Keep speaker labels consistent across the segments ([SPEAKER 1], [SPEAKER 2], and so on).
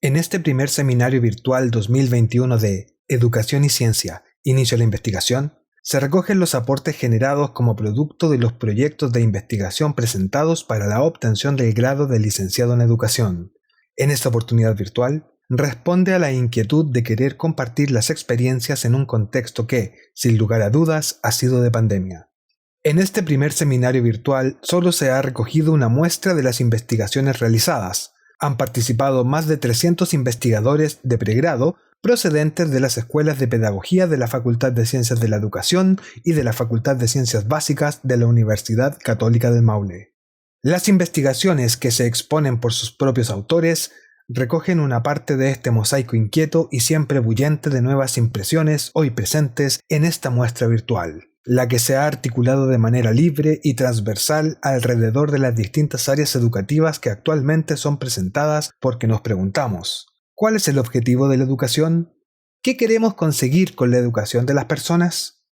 [SPEAKER 1] En este primer seminario virtual 2021 de Educación y Ciencia, Inicio a la Investigación, se recogen los aportes generados como producto de los proyectos de investigación presentados para la obtención del grado de licenciado en educación. En esta oportunidad virtual, responde a la inquietud de querer compartir las experiencias en un contexto que, sin lugar a dudas, ha sido de pandemia. En este primer seminario virtual solo se ha recogido una muestra de las investigaciones realizadas. Han participado más de 300 investigadores de pregrado procedentes de las escuelas de pedagogía de la Facultad de Ciencias de la Educación y de la Facultad de Ciencias Básicas de la Universidad Católica del Maule. Las investigaciones que se exponen por sus propios autores recogen una parte de este mosaico inquieto y siempre bullente de nuevas impresiones hoy presentes en esta muestra virtual, la que se ha articulado de manera libre y transversal alrededor de las distintas áreas educativas que actualmente son presentadas, porque nos preguntamos: ¿cuál es el objetivo de la educación? ¿Qué queremos conseguir con la educación de las personas?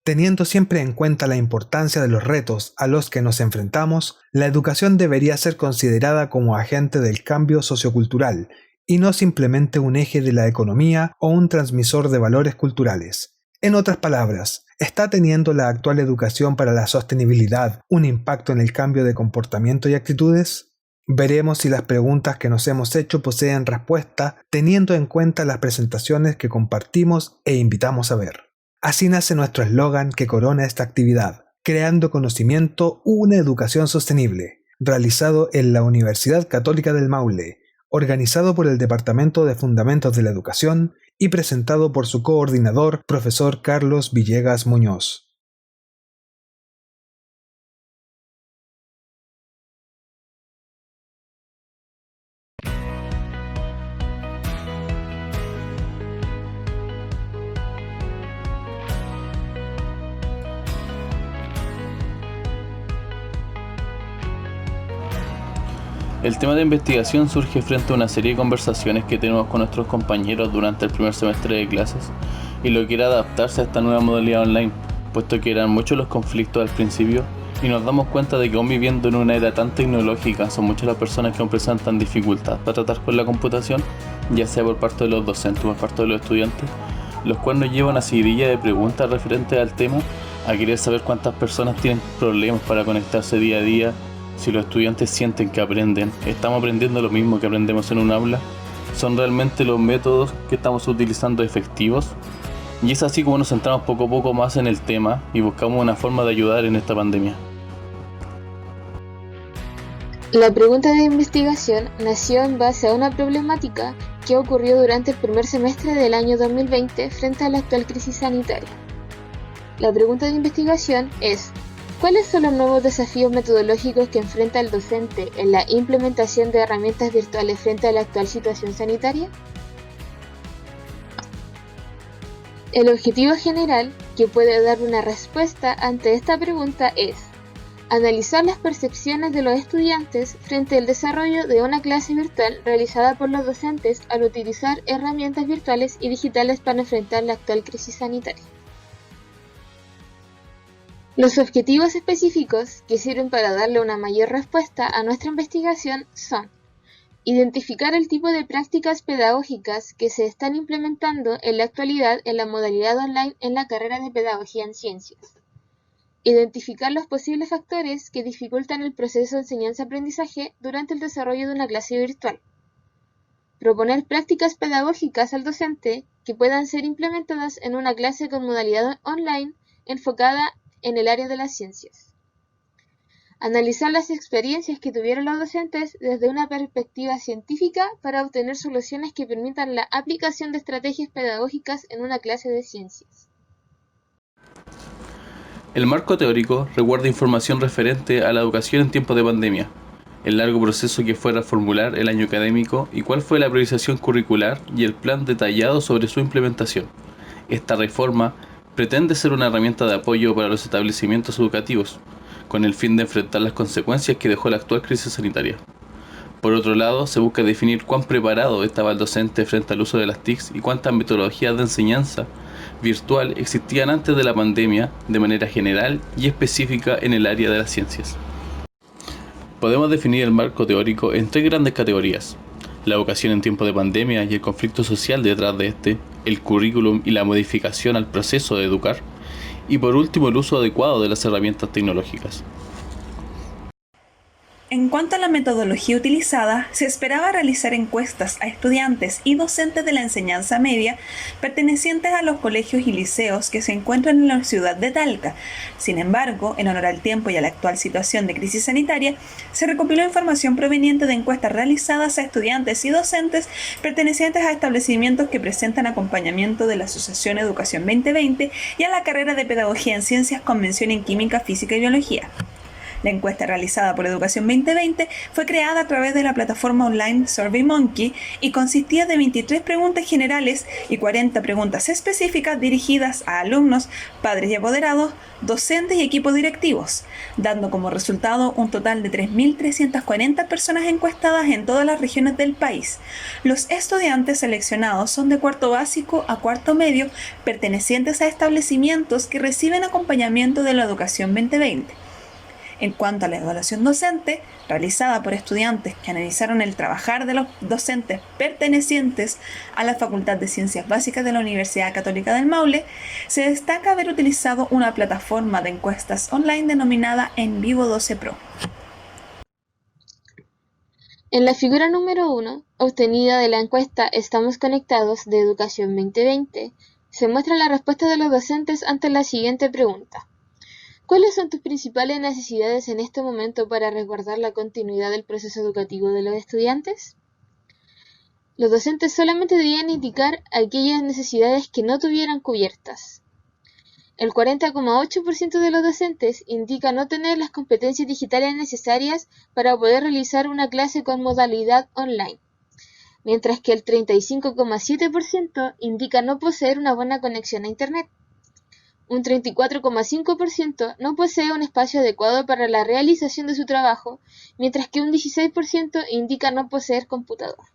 [SPEAKER 1] Teniendo siempre en cuenta la importancia de los retos a los que nos enfrentamos, la educación debería ser considerada como agente del cambio sociocultural y no simplemente un eje de la economía o un transmisor de valores culturales. En otras palabras, ¿está teniendo la actual educación para la sostenibilidad un impacto en el cambio de comportamiento y actitudes? Veremos si las preguntas que nos hemos hecho poseen respuesta teniendo en cuenta las presentaciones que compartimos e invitamos a ver. Así nace nuestro eslogan que corona esta actividad: creando conocimiento, una educación sostenible, realizado en la Universidad Católica del Maule, organizado por el Departamento de Fundamentos de la Educación y presentado por su coordinador, profesor Carlos Villegas Muñoz.
[SPEAKER 2] El tema de investigación surge frente a una serie de conversaciones que tenemos con nuestros compañeros durante el primer semestre de clases y lo que era adaptarse a esta nueva modalidad online, puesto que eran muchos los conflictos al principio y nos damos cuenta de que aún viviendo en una era tan tecnológica son muchas las personas que aún presentan dificultad para tratar con la computación, ya sea por parte de los docentes o por parte de los estudiantes, los cuales nos llevan a una seguidilla de preguntas referentes al tema, a querer saber cuántas personas tienen problemas para conectarse día a día, si los estudiantes sienten que aprenden, estamos aprendiendo lo mismo que aprendemos en un aula, son realmente los métodos que estamos utilizando efectivos. Y es así como nos centramos poco a poco más en el tema y buscamos una forma de ayudar en esta pandemia.
[SPEAKER 3] La pregunta de investigación nació en base a una problemática que ocurrió durante el primer semestre del año 2020 frente a la actual crisis sanitaria. La pregunta de investigación es: ¿cuáles son los nuevos desafíos metodológicos que enfrenta el docente en la implementación de herramientas virtuales frente a la actual situación sanitaria? El objetivo general que puede dar una respuesta ante esta pregunta es analizar las percepciones de los estudiantes frente al desarrollo de una clase virtual realizada por los docentes al utilizar herramientas virtuales y digitales para enfrentar la actual crisis sanitaria. Los objetivos específicos que sirven para darle una mayor respuesta a nuestra investigación son: identificar el tipo de prácticas pedagógicas que se están implementando en la actualidad en la modalidad online en la carrera de Pedagogía en Ciencias. Identificar los posibles factores que dificultan el proceso de enseñanza-aprendizaje durante el desarrollo de una clase virtual. Proponer prácticas pedagógicas al docente que puedan ser implementadas en una clase con modalidad online enfocada en el área de las ciencias. Analizar las experiencias que tuvieron los docentes desde una perspectiva científica para obtener soluciones que permitan la aplicación de estrategias pedagógicas en una clase de ciencias.
[SPEAKER 2] El marco teórico recuerda información referente a la educación en tiempos de pandemia, el largo proceso que fue reformular el año académico y cuál fue la priorización curricular y el plan detallado sobre su implementación. Esta reforma pretende ser una herramienta de apoyo para los establecimientos educativos, con el fin de enfrentar las consecuencias que dejó la actual crisis sanitaria. Por otro lado, se busca definir cuán preparado estaba el docente frente al uso de las TICs y cuántas metodologías de enseñanza virtual existían antes de la pandemia de manera general y específica en el área de las ciencias. Podemos definir el marco teórico en tres grandes categorías: la educación en tiempos de pandemia y el conflicto social detrás de este, el currículum y la modificación al proceso de educar, y por último el uso adecuado de las herramientas tecnológicas.
[SPEAKER 4] En cuanto a la metodología utilizada, se esperaba realizar encuestas a estudiantes y docentes de la enseñanza media pertenecientes a los colegios y liceos que se encuentran en la ciudad de Talca. Sin embargo, en honor al tiempo y a la actual situación de crisis sanitaria, se recopiló información proveniente de encuestas realizadas a estudiantes y docentes pertenecientes a establecimientos que presentan acompañamiento de la Asociación Educación 2020 y a la carrera de Pedagogía en Ciencias con mención en Química, Física y Biología. La encuesta realizada por Educación 2020 fue creada a través de la plataforma online SurveyMonkey y consistía de 23 preguntas generales y 40 preguntas específicas dirigidas a alumnos, padres y apoderados, docentes y equipos directivos, dando como resultado un total de 3.340 personas encuestadas en todas las regiones del país. Los estudiantes seleccionados son de cuarto básico a cuarto medio, pertenecientes a establecimientos que reciben acompañamiento de la Educación 2020. En cuanto a la evaluación docente, realizada por estudiantes que analizaron el trabajar de los docentes pertenecientes a la Facultad de Ciencias Básicas de la Universidad Católica del Maule, se destaca haber utilizado una plataforma de encuestas online denominada En Vivo 12 Pro.
[SPEAKER 3] En la figura número 1, obtenida de la encuesta Estamos Conectados de Educación 2020, se muestra la respuesta de los docentes ante la siguiente pregunta. ¿Cuáles son tus principales necesidades en este momento para resguardar la continuidad del proceso educativo de los estudiantes? Los docentes solamente debían indicar aquellas necesidades que no tuvieran cubiertas. El 40,8% de los docentes indica no tener las competencias digitales necesarias para poder realizar una clase con modalidad online, mientras que el 35,7% indica no poseer una buena conexión a Internet. Un 34,5% no posee un espacio adecuado para la realización de su trabajo, mientras que un 16% indica no poseer computador.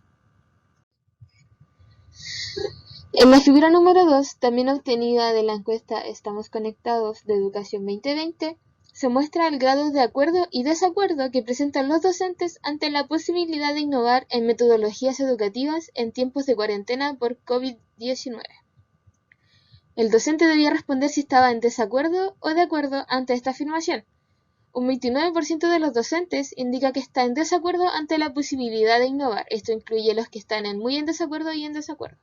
[SPEAKER 3] En la figura número 2, también obtenida de la encuesta Estamos Conectados de Educación 2020, se muestra el grado de acuerdo y desacuerdo que presentan los docentes ante la posibilidad de innovar en metodologías educativas en tiempos de cuarentena por COVID-19. El docente debía responder si estaba en desacuerdo o de acuerdo ante esta afirmación. Un 29% de los docentes indica que está en desacuerdo ante la posibilidad de innovar. Esto incluye los que están muy en desacuerdo y en desacuerdo.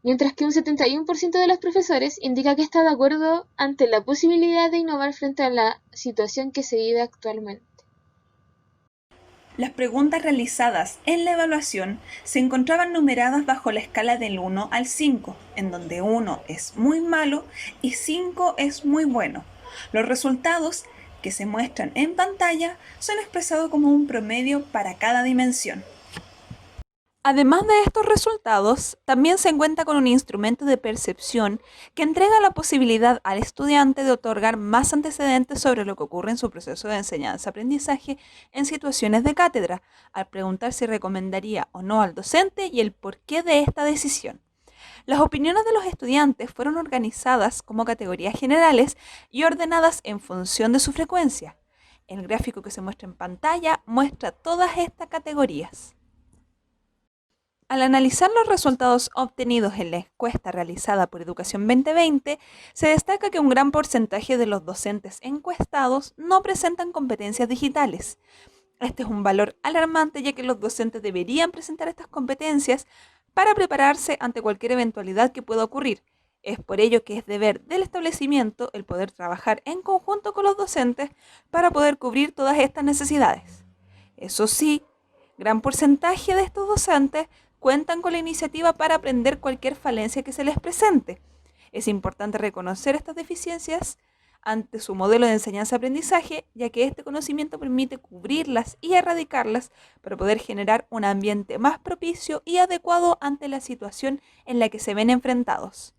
[SPEAKER 3] Mientras que un 71% de los profesores indica que está de acuerdo ante la posibilidad de innovar frente a la situación que se vive actualmente.
[SPEAKER 4] Las preguntas realizadas en la evaluación se encontraban numeradas bajo la escala del 1 al 5, en donde 1 es muy malo y 5 es muy bueno. Los resultados que se muestran en pantalla son expresados como un promedio para cada dimensión. Además de estos resultados, también se cuenta con un instrumento de percepción que entrega la posibilidad al estudiante de otorgar más antecedentes sobre lo que ocurre en su proceso de enseñanza-aprendizaje en situaciones de cátedra, al preguntar si recomendaría o no al docente y el porqué de esta decisión. Las opiniones de los estudiantes fueron organizadas como categorías generales y ordenadas en función de su frecuencia. El gráfico que se muestra en pantalla muestra todas estas categorías. Al analizar los resultados obtenidos en la encuesta realizada por Educación 2020, se destaca que un gran porcentaje de los docentes encuestados no presentan competencias digitales. Este es un valor alarmante, ya que los docentes deberían presentar estas competencias para prepararse ante cualquier eventualidad que pueda ocurrir. Es por ello que es deber del establecimiento el poder trabajar en conjunto con los docentes para poder cubrir todas estas necesidades. Eso sí, gran porcentaje de estos docentes cuentan con la iniciativa para aprender cualquier falencia que se les presente. Es importante reconocer estas deficiencias ante su modelo de enseñanza-aprendizaje, ya que este conocimiento permite cubrirlas y erradicarlas para poder generar un ambiente más propicio y adecuado ante la situación en la que se ven enfrentados.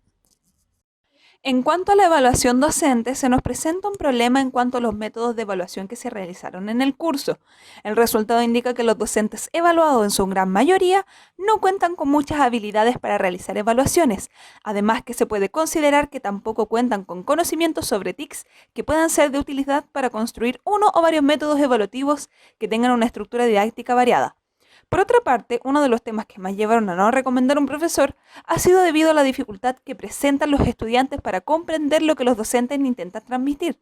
[SPEAKER 4] En cuanto a la evaluación docente, se nos presenta un problema en cuanto a los métodos de evaluación que se realizaron en el curso. El resultado indica que los docentes evaluados en su gran mayoría no cuentan con muchas habilidades para realizar evaluaciones, además que se puede considerar que tampoco cuentan con conocimientos sobre TICs que puedan ser de utilidad para construir uno o varios métodos evaluativos que tengan una estructura didáctica variada. Por otra parte, uno de los temas que más llevaron a no recomendar un profesor ha sido debido a la dificultad que presentan los estudiantes para comprender lo que los docentes intentan transmitir.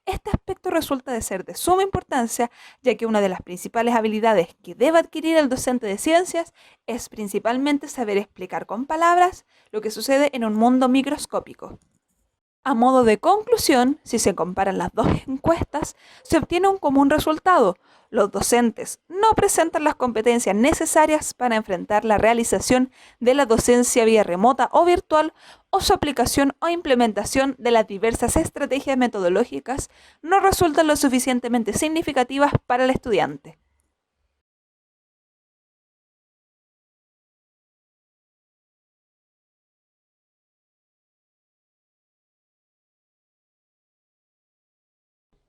[SPEAKER 4] Este aspecto resulta de ser de suma importancia, ya que una de las principales habilidades que debe adquirir el docente de ciencias es principalmente saber explicar con palabras lo que sucede en un mundo microscópico. A modo de conclusión, si se comparan las dos encuestas, se obtiene un común resultado. Los docentes no presentan las competencias necesarias para enfrentar la realización de la docencia vía remota o virtual, o su aplicación o implementación de las diversas estrategias metodológicas no resultan lo suficientemente significativas para el estudiante.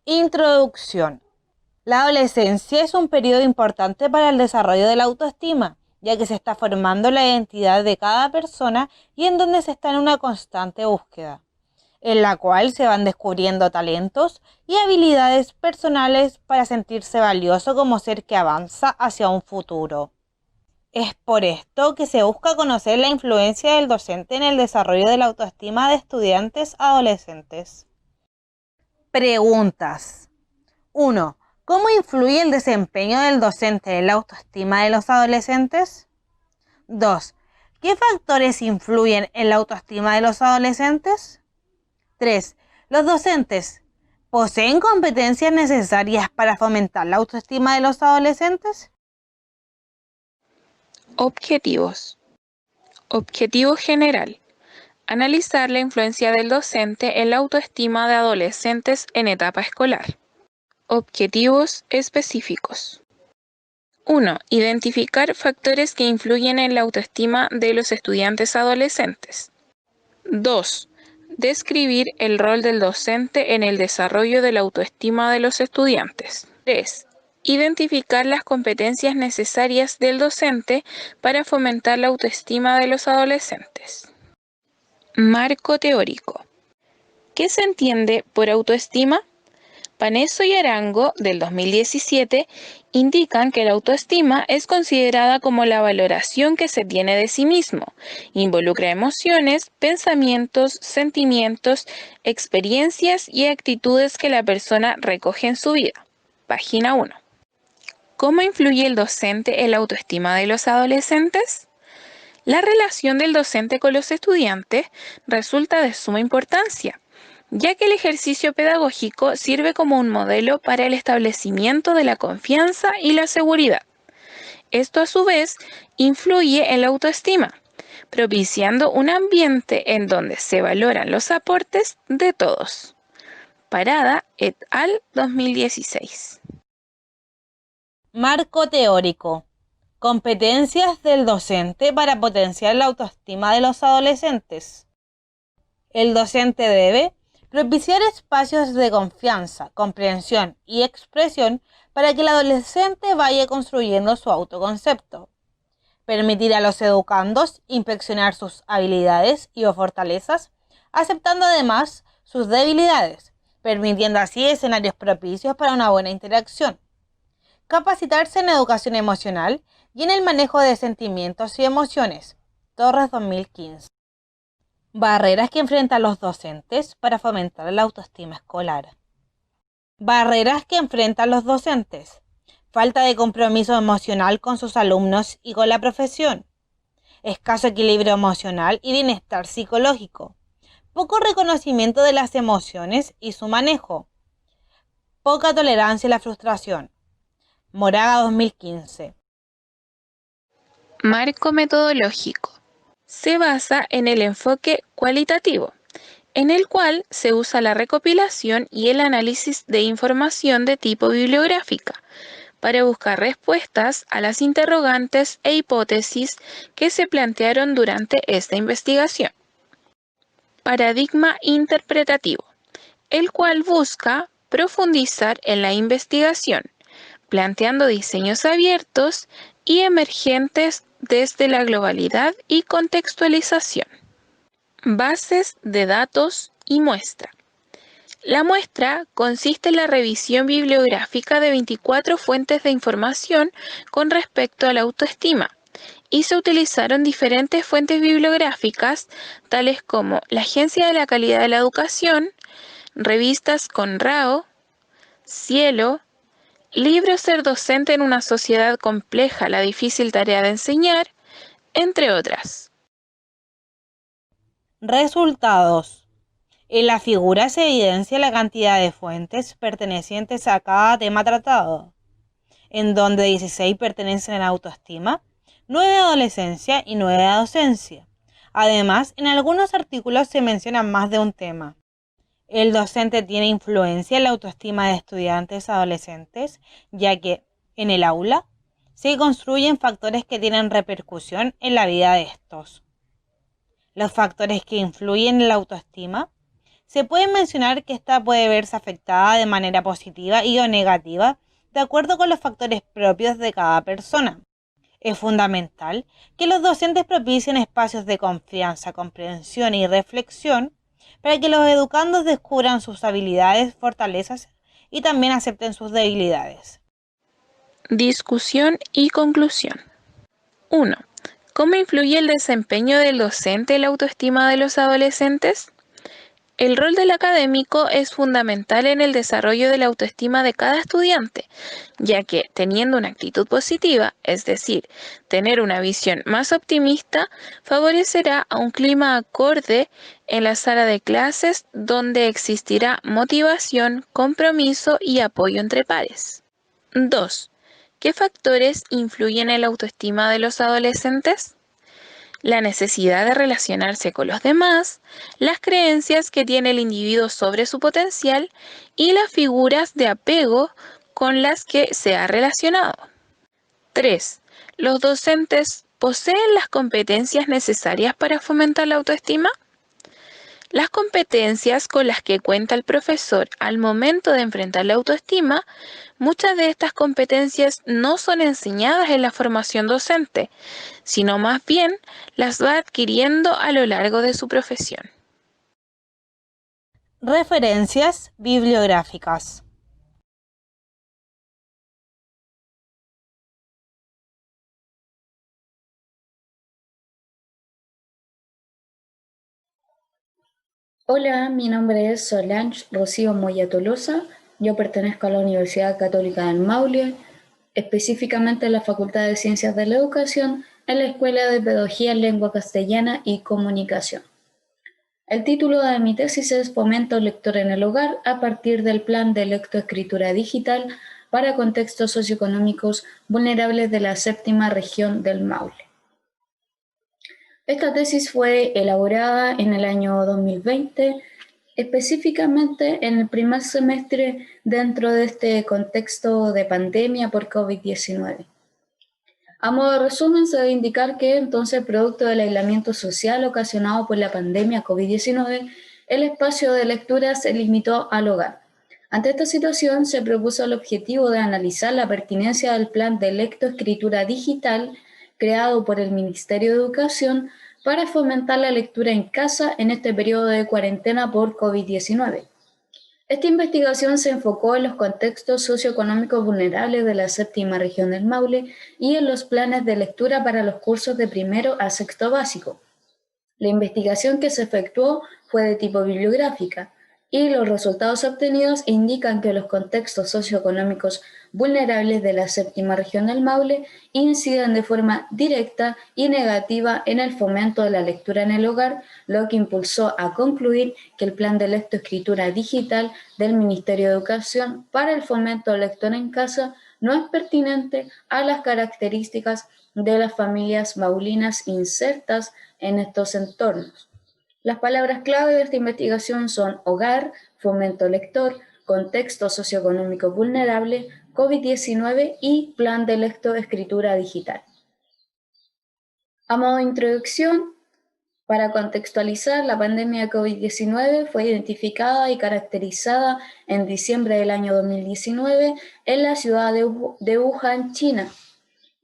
[SPEAKER 5] Introducción. La adolescencia es un periodo importante para el desarrollo de la autoestima, ya que se está formando la identidad de cada persona y en donde se está en una constante búsqueda, en la cual se van descubriendo talentos y habilidades personales para sentirse valioso como ser que avanza hacia un futuro. Es por esto que se busca conocer la influencia del docente en el desarrollo de la autoestima de estudiantes adolescentes. Preguntas. 1. ¿Cómo influye el desempeño del docente en la autoestima de los adolescentes? 2. ¿Qué factores influyen en la autoestima de los adolescentes? 3. ¿Los docentes poseen competencias necesarias para fomentar la autoestima de los adolescentes?
[SPEAKER 6] Objetivos. Objetivo general. Analizar la influencia del docente en la autoestima de adolescentes en etapa escolar. Objetivos específicos. 1. Identificar factores que influyen en la autoestima de los estudiantes adolescentes. 2. Describir el rol del docente en el desarrollo de la autoestima de los estudiantes. 3. Identificar las competencias necesarias del docente para fomentar la autoestima de los adolescentes. Marco teórico. ¿Qué se entiende por autoestima? Paneso y Arango, del 2017, indican que la autoestima es considerada como la valoración que se tiene de sí mismo. Involucra emociones, pensamientos, sentimientos, experiencias y actitudes que la persona recoge en su vida. Página 1. ¿Cómo influye el docente en la autoestima de los adolescentes? La relación del docente con los estudiantes resulta de suma importancia, ya que el ejercicio pedagógico sirve como un modelo para el establecimiento de la confianza y la seguridad. Esto a su vez influye en la autoestima, propiciando un ambiente en donde se valoran los aportes de todos. Parada et al. 2016.
[SPEAKER 5] Marco teórico. Competencias del docente para potenciar la autoestima de los adolescentes. El docente debe propiciar espacios de confianza, comprensión y expresión para que el adolescente vaya construyendo su autoconcepto. Permitir a los educandos inspeccionar sus habilidades y o fortalezas, aceptando además sus debilidades, permitiendo así escenarios propicios para una buena interacción. Capacitarse en educación emocional y en el manejo de sentimientos y emociones. Torres 2015. Barreras que enfrentan los docentes para fomentar la autoestima escolar. Barreras que enfrentan los docentes. Falta de compromiso emocional con sus alumnos y con la profesión. Escaso equilibrio emocional y bienestar psicológico. Poco reconocimiento de las emociones y su manejo. Poca tolerancia a la frustración. Moraga 2015.
[SPEAKER 6] Marco metodológico. Se basa en el enfoque cualitativo, en el cual se usa la recopilación y el análisis de información de tipo bibliográfica para buscar respuestas a las interrogantes e hipótesis que se plantearon durante esta investigación. Paradigma interpretativo, el cual busca profundizar en la investigación, planteando diseños abiertos y emergentes desde la globalidad y contextualización. Bases de datos y muestra. La muestra consiste en la revisión bibliográfica de 24 fuentes de información con respecto a la autoestima, y se utilizaron diferentes fuentes bibliográficas, tales como la Agencia de la Calidad de la Educación, revistas Conrao, Cielo, libro Ser docente en una sociedad compleja, la difícil tarea de enseñar, entre otras.
[SPEAKER 5] Resultados. En la figura se evidencia la cantidad de fuentes pertenecientes a cada tema tratado, en donde 16 pertenecen a la autoestima, 9 a adolescencia y 9 a docencia. Además, en algunos artículos se menciona más de un tema. El docente tiene influencia en la autoestima de estudiantes adolescentes, ya que en el aula se construyen factores que tienen repercusión en la vida de estos. Los factores que influyen en la autoestima se puede mencionar que ésta puede verse afectada de manera positiva y o negativa de acuerdo con los factores propios de cada persona. Es fundamental que los docentes propicien espacios de confianza, comprensión y reflexión para que los educandos descubran sus habilidades, fortalezas y también acepten sus debilidades.
[SPEAKER 6] Discusión y conclusión. 1. ¿Cómo influye el desempeño del docente en la autoestima de los adolescentes? El rol del académico es fundamental en el desarrollo de la autoestima de cada estudiante, ya que teniendo una actitud positiva, es decir, tener una visión más optimista, favorecerá a un clima acorde en la sala de clases donde existirá motivación, compromiso y apoyo entre pares. 2. ¿Qué factores influyen en la autoestima de los adolescentes? La necesidad de relacionarse con los demás, las creencias que tiene el individuo sobre su potencial y las figuras de apego con las que se ha relacionado. 3. ¿Los docentes poseen las competencias necesarias para fomentar la autoestima? Las competencias con las que cuenta el profesor al momento de enfrentar la autoestima, muchas de estas competencias no son enseñadas en la formación docente, sino más bien las va adquiriendo a lo largo de su profesión.
[SPEAKER 5] Referencias bibliográficas.
[SPEAKER 7] Hola, mi nombre es Solange Rocío Moya Tolosa. Yo pertenezco a la Universidad Católica del Maule, específicamente a la Facultad de Ciencias de la Educación, en la Escuela de Pedagogía en Lengua Castellana y Comunicación. El título de mi tesis es Fomento lector en el hogar a partir del Plan de Lectoescritura Digital para contextos socioeconómicos vulnerables de la séptima región del Maule. Esta tesis fue elaborada en el año 2020, específicamente en el primer semestre dentro de este contexto de pandemia por COVID-19. A modo de resumen, se debe indicar que entonces, producto del aislamiento social ocasionado por la pandemia COVID-19, el espacio de lectura se limitó al hogar. Ante esta situación, se propuso el objetivo de analizar la pertinencia del plan de lectoescritura digital creado por el Ministerio de Educación para fomentar la lectura en casa en este periodo de cuarentena por COVID-19. Esta investigación se enfocó en los contextos socioeconómicos vulnerables de la séptima región del Maule y en los planes de lectura para los cursos de primero a sexto básico. La investigación que se efectuó fue de tipo bibliográfica y los resultados obtenidos indican que los contextos socioeconómicos vulnerables de la séptima región del Maule inciden de forma directa y negativa en el fomento de la lectura en el hogar, lo que impulsó a concluir que el plan de lectoescritura digital del Ministerio de Educación para el fomento del lector en casa no es pertinente a las características de las familias maulinas insertas en estos entornos. Las palabras clave de esta investigación son hogar, fomento lector, contexto socioeconómico vulnerable, COVID-19 y plan de lectoescritura digital. A modo de introducción, para contextualizar, la pandemia de COVID-19 fue identificada y caracterizada en diciembre del año 2019 en la ciudad de Wuhan, China,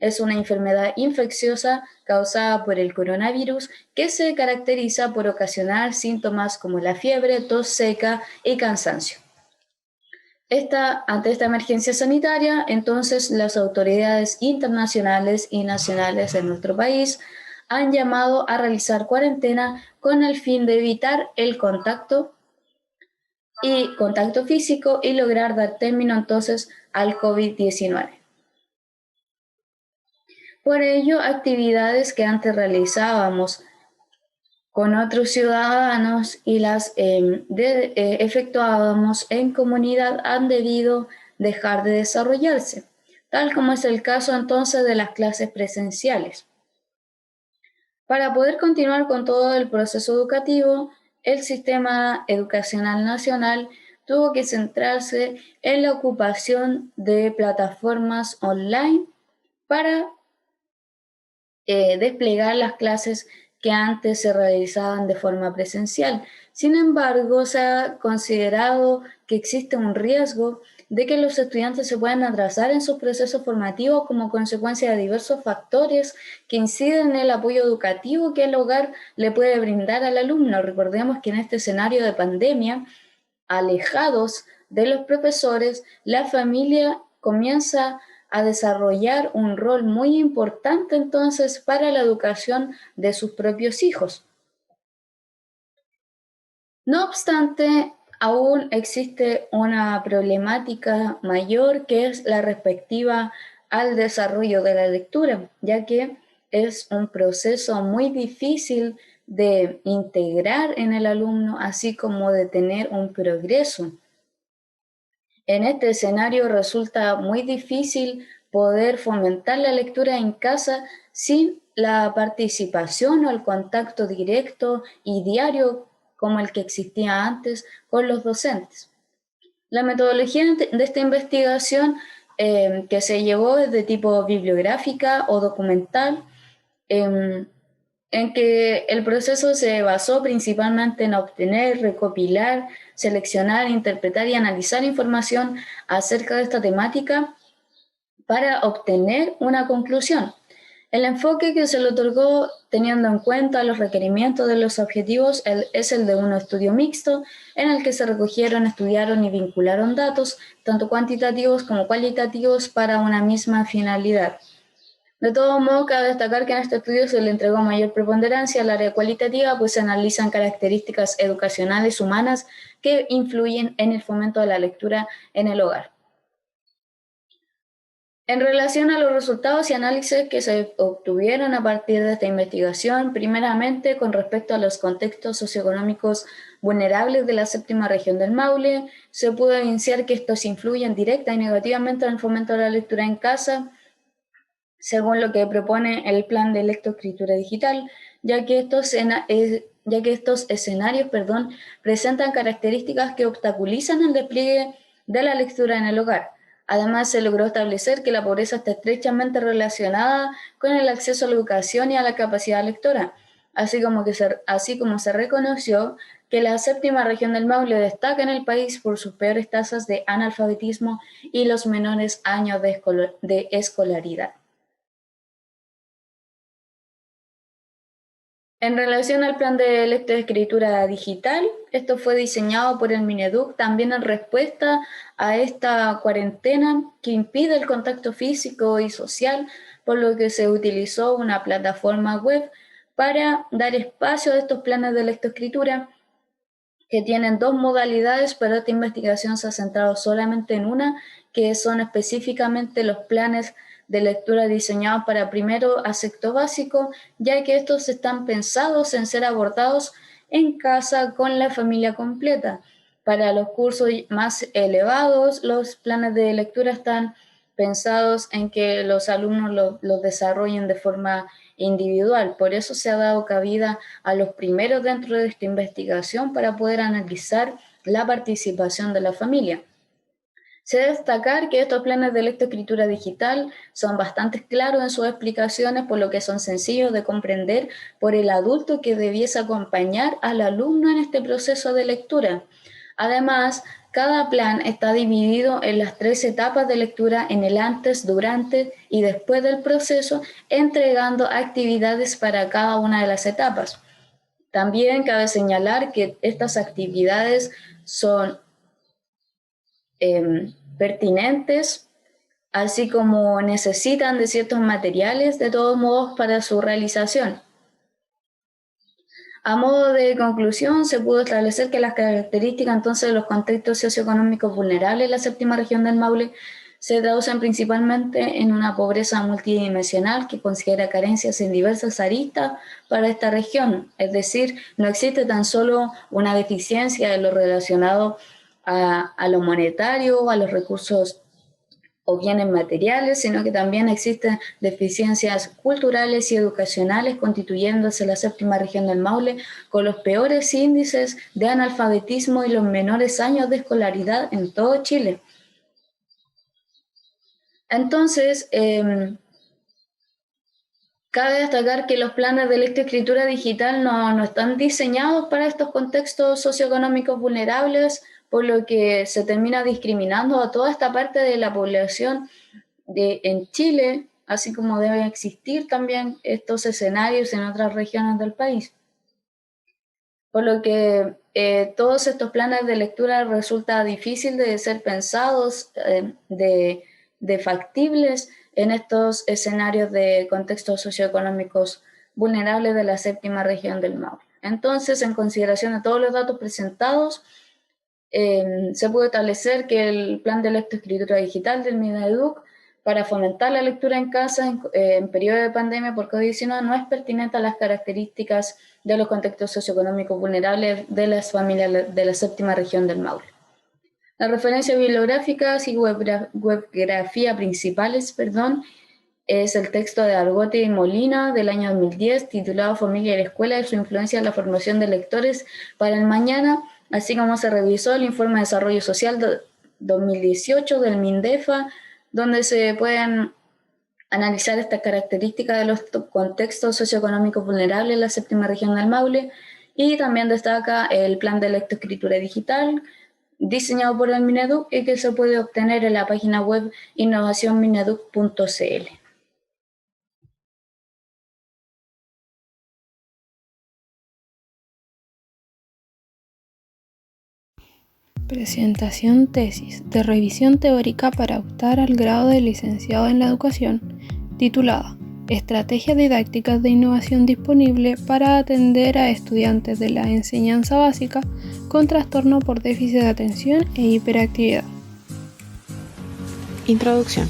[SPEAKER 7] Es una enfermedad infecciosa causada por el coronavirus que se caracteriza por ocasionar síntomas como la fiebre, tos seca y cansancio. Ante esta emergencia sanitaria, entonces las autoridades internacionales y nacionales de nuestro país han llamado a realizar cuarentena con el fin de evitar el contacto físico y lograr dar término entonces al COVID-19. Por ello, actividades que antes realizábamos con otros ciudadanos y las efectuábamos en comunidad han debido dejar de desarrollarse, tal como es el caso entonces de las clases presenciales. Para poder continuar con todo el proceso educativo, el Sistema Educacional Nacional tuvo que centrarse en la ocupación de plataformas online para desplegar las clases que antes se realizaban de forma presencial. Sin embargo, se ha considerado que existe un riesgo de que los estudiantes se puedan atrasar en sus procesos formativos como consecuencia de diversos factores que inciden en el apoyo educativo que el hogar le puede brindar al alumno. Recordemos que en este escenario de pandemia, alejados de los profesores, la familia comienza a desarrollar un rol muy importante entonces para la educación de sus propios hijos. No obstante, aún existe una problemática mayor que es la respectiva al desarrollo de la lectura, ya que es un proceso muy difícil de integrar en el alumno, así como de tener un progreso. En este escenario resulta muy difícil poder fomentar la lectura en casa sin la participación o el contacto directo y diario como el que existía antes con los docentes. La metodología de esta investigación que se llevó es de tipo bibliográfica o documental, en que el proceso se basó principalmente en obtener, recopilar, seleccionar, interpretar y analizar información acerca de esta temática para obtener una conclusión. El enfoque que se le otorgó teniendo en cuenta los requerimientos de los objetivos es el de un estudio mixto en el que se recogieron, estudiaron y vincularon datos, tanto cuantitativos como cualitativos, para una misma finalidad. De todo modo, cabe destacar que en este estudio se le entregó mayor preponderancia al área cualitativa, pues se analizan características educacionales humanas que influyen en el fomento de la lectura en el hogar. En relación a los resultados y análisis que se obtuvieron a partir de esta investigación, primeramente con respecto a los contextos socioeconómicos vulnerables de la séptima región del Maule, se pudo evidenciar que estos influyen directa y negativamente en el fomento de la lectura en casa, según lo que propone el plan de lectoescritura digital, ya que estos escenarios presentan características que obstaculizan el despliegue de la lectura en el hogar. Además, se logró establecer que la pobreza está estrechamente relacionada con el acceso a la educación y a la capacidad lectora, así como se reconoció que la séptima región del Maule destaca en el país por sus peores tasas de analfabetismo y los menores años de escolaridad. En relación al plan de lectoescritura digital, esto fue diseñado por el Mineduc también en respuesta a esta cuarentena que impide el contacto físico y social, por lo que se utilizó una plataforma web para dar espacio a estos planes de lectoescritura que tienen dos modalidades, pero esta investigación se ha centrado solamente en una, que son específicamente los planes de lectura diseñados para primero a sexto básico, ya que estos están pensados en ser abordados en casa con la familia completa. Para los cursos más elevados, los planes de lectura están pensados en que los alumnos los desarrollen de forma individual. Por eso se ha dado cabida a los primeros dentro de esta investigación para poder analizar la participación de la familia. Se debe destacar que estos planes de lectoescritura digital son bastante claros en sus explicaciones, por lo que son sencillos de comprender por el adulto que debiese acompañar al alumno en este proceso de lectura. Además, Cada plan está dividido en las 3 etapas de lectura en el antes, durante y después del proceso, entregando actividades para cada una de las etapas. También cabe señalar que estas actividades son pertinentes, así como necesitan de ciertos materiales, de todos modos, para su realización. A modo de conclusión, se pudo establecer que las características entonces de los contextos socioeconómicos vulnerables en la séptima región del Maule se traducen principalmente en una pobreza multidimensional que considera carencias en diversas aristas para esta región. Es decir, no existe tan solo una deficiencia en lo relacionado a lo monetario, a los recursos o bienes materiales, sino que también existen deficiencias culturales y educacionales, constituyéndose la séptima región del Maule con los peores índices de analfabetismo y los menores años de escolaridad en todo Chile. Entonces, cabe destacar que los planes de lectoescritura digital no están diseñados para estos contextos socioeconómicos vulnerables, por lo que se termina discriminando a toda esta parte de la población en Chile, así como deben existir también estos escenarios en otras regiones del país. Por lo que todos estos planes de lectura resulta difícil de ser pensados, de factibles en estos escenarios de contextos socioeconómicos vulnerables de la séptima región del Maule. Entonces, en consideración de todos los datos presentados, se puede establecer que el plan de lectoescritura digital del Mineduc para fomentar la lectura en casa en periodo de pandemia por COVID-19 no es pertinente a las características de los contextos socioeconómicos vulnerables de las familias de la séptima región del Maule. Las referencias bibliográficas y webgrafía principales, es el texto de Argote y Molina del año 2010, titulado Familia y la Escuela y su influencia en la formación de lectores para el mañana, así como se revisó el Informe de Desarrollo Social 2018 del MINDEFA, donde se pueden analizar estas características de los contextos socioeconómicos vulnerables en la séptima región del Maule, y también destaca el plan de lectoescritura digital diseñado por el Mineduc y que se puede obtener en la página web innovacionmineduc.cl.
[SPEAKER 8] Presentación tesis de revisión teórica para optar al grado de licenciado en la educación, titulada Estrategias didácticas de innovación disponible para atender a estudiantes de la enseñanza básica con trastorno por déficit de atención e hiperactividad.
[SPEAKER 9] Introducción.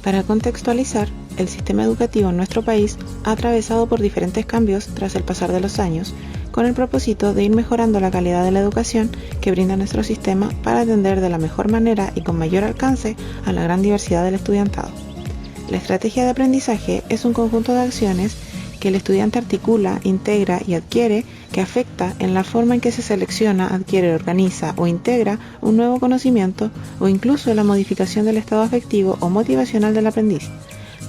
[SPEAKER 9] Para contextualizar, el sistema educativo en nuestro país ha atravesado por diferentes cambios tras el pasar de los años, con el propósito de ir mejorando la calidad de la educación que brinda nuestro sistema para atender de la mejor manera y con mayor alcance a la gran diversidad del estudiantado. La estrategia de aprendizaje es un conjunto de acciones que el estudiante articula, integra y adquiere que afecta en la forma en que se selecciona, adquiere, organiza o integra un nuevo conocimiento o incluso la modificación del estado afectivo o motivacional del aprendiz,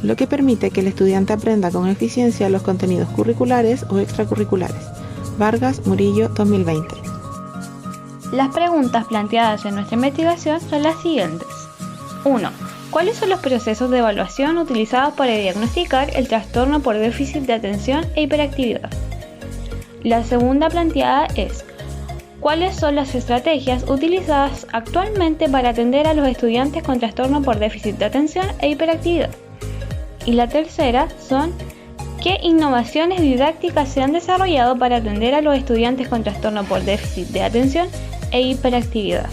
[SPEAKER 9] lo que permite que el estudiante aprenda con eficiencia los contenidos curriculares o extracurriculares. Vargas, Murillo, 2020.
[SPEAKER 10] Las preguntas planteadas en nuestra investigación son las siguientes. 1. ¿Cuáles son los procesos de evaluación utilizados para diagnosticar el trastorno por déficit de atención e hiperactividad? La segunda planteada es: ¿cuáles son las estrategias utilizadas actualmente para atender a los estudiantes con trastorno por déficit de atención e hiperactividad? Y la tercera son: ¿qué innovaciones didácticas se han desarrollado para atender a los estudiantes con trastorno por déficit de atención e hiperactividad?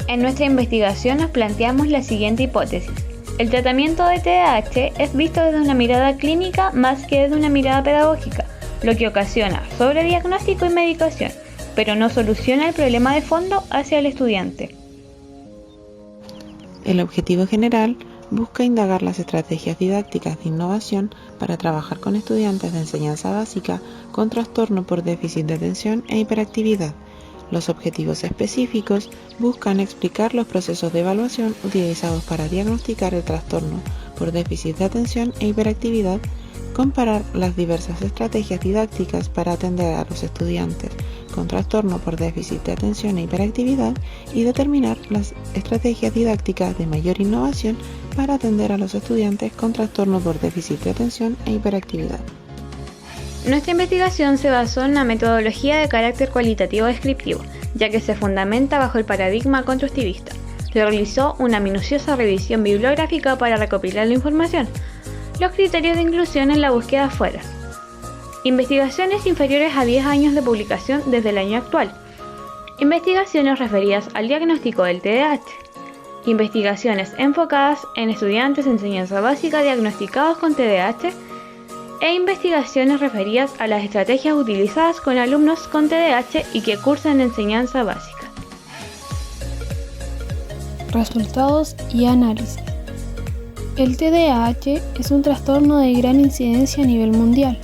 [SPEAKER 10] En nuestra investigación nos planteamos la siguiente hipótesis. El tratamiento de TDAH es visto desde una mirada clínica más que desde una mirada pedagógica, lo que ocasiona sobrediagnóstico y medicación, pero no soluciona el problema de fondo hacia el estudiante.
[SPEAKER 9] El objetivo general busca indagar las estrategias didácticas de innovación para trabajar con estudiantes de enseñanza básica con trastorno por déficit de atención e hiperactividad. Los objetivos específicos buscan explicar los procesos de evaluación utilizados para diagnosticar el trastorno por déficit de atención e hiperactividad, comparar las diversas estrategias didácticas para atender a los estudiantes con trastorno por déficit de atención e hiperactividad y determinar las estrategias didácticas de mayor innovación para atender a los estudiantes con trastorno por déficit de atención e hiperactividad.
[SPEAKER 10] Nuestra investigación se basó en una metodología de carácter cualitativo descriptivo, ya que se fundamenta bajo el paradigma constructivista. Se realizó una minuciosa revisión bibliográfica para recopilar la información. Los criterios de inclusión en la búsqueda fueron: investigaciones inferiores a 10 años de publicación desde el año actual, investigaciones referidas al diagnóstico del TDAH, investigaciones enfocadas en estudiantes de enseñanza básica diagnosticados con TDAH e investigaciones referidas a las estrategias utilizadas con alumnos con TDAH y que cursan enseñanza básica.
[SPEAKER 8] Resultados y análisis. El TDAH es un trastorno de gran incidencia a nivel mundial,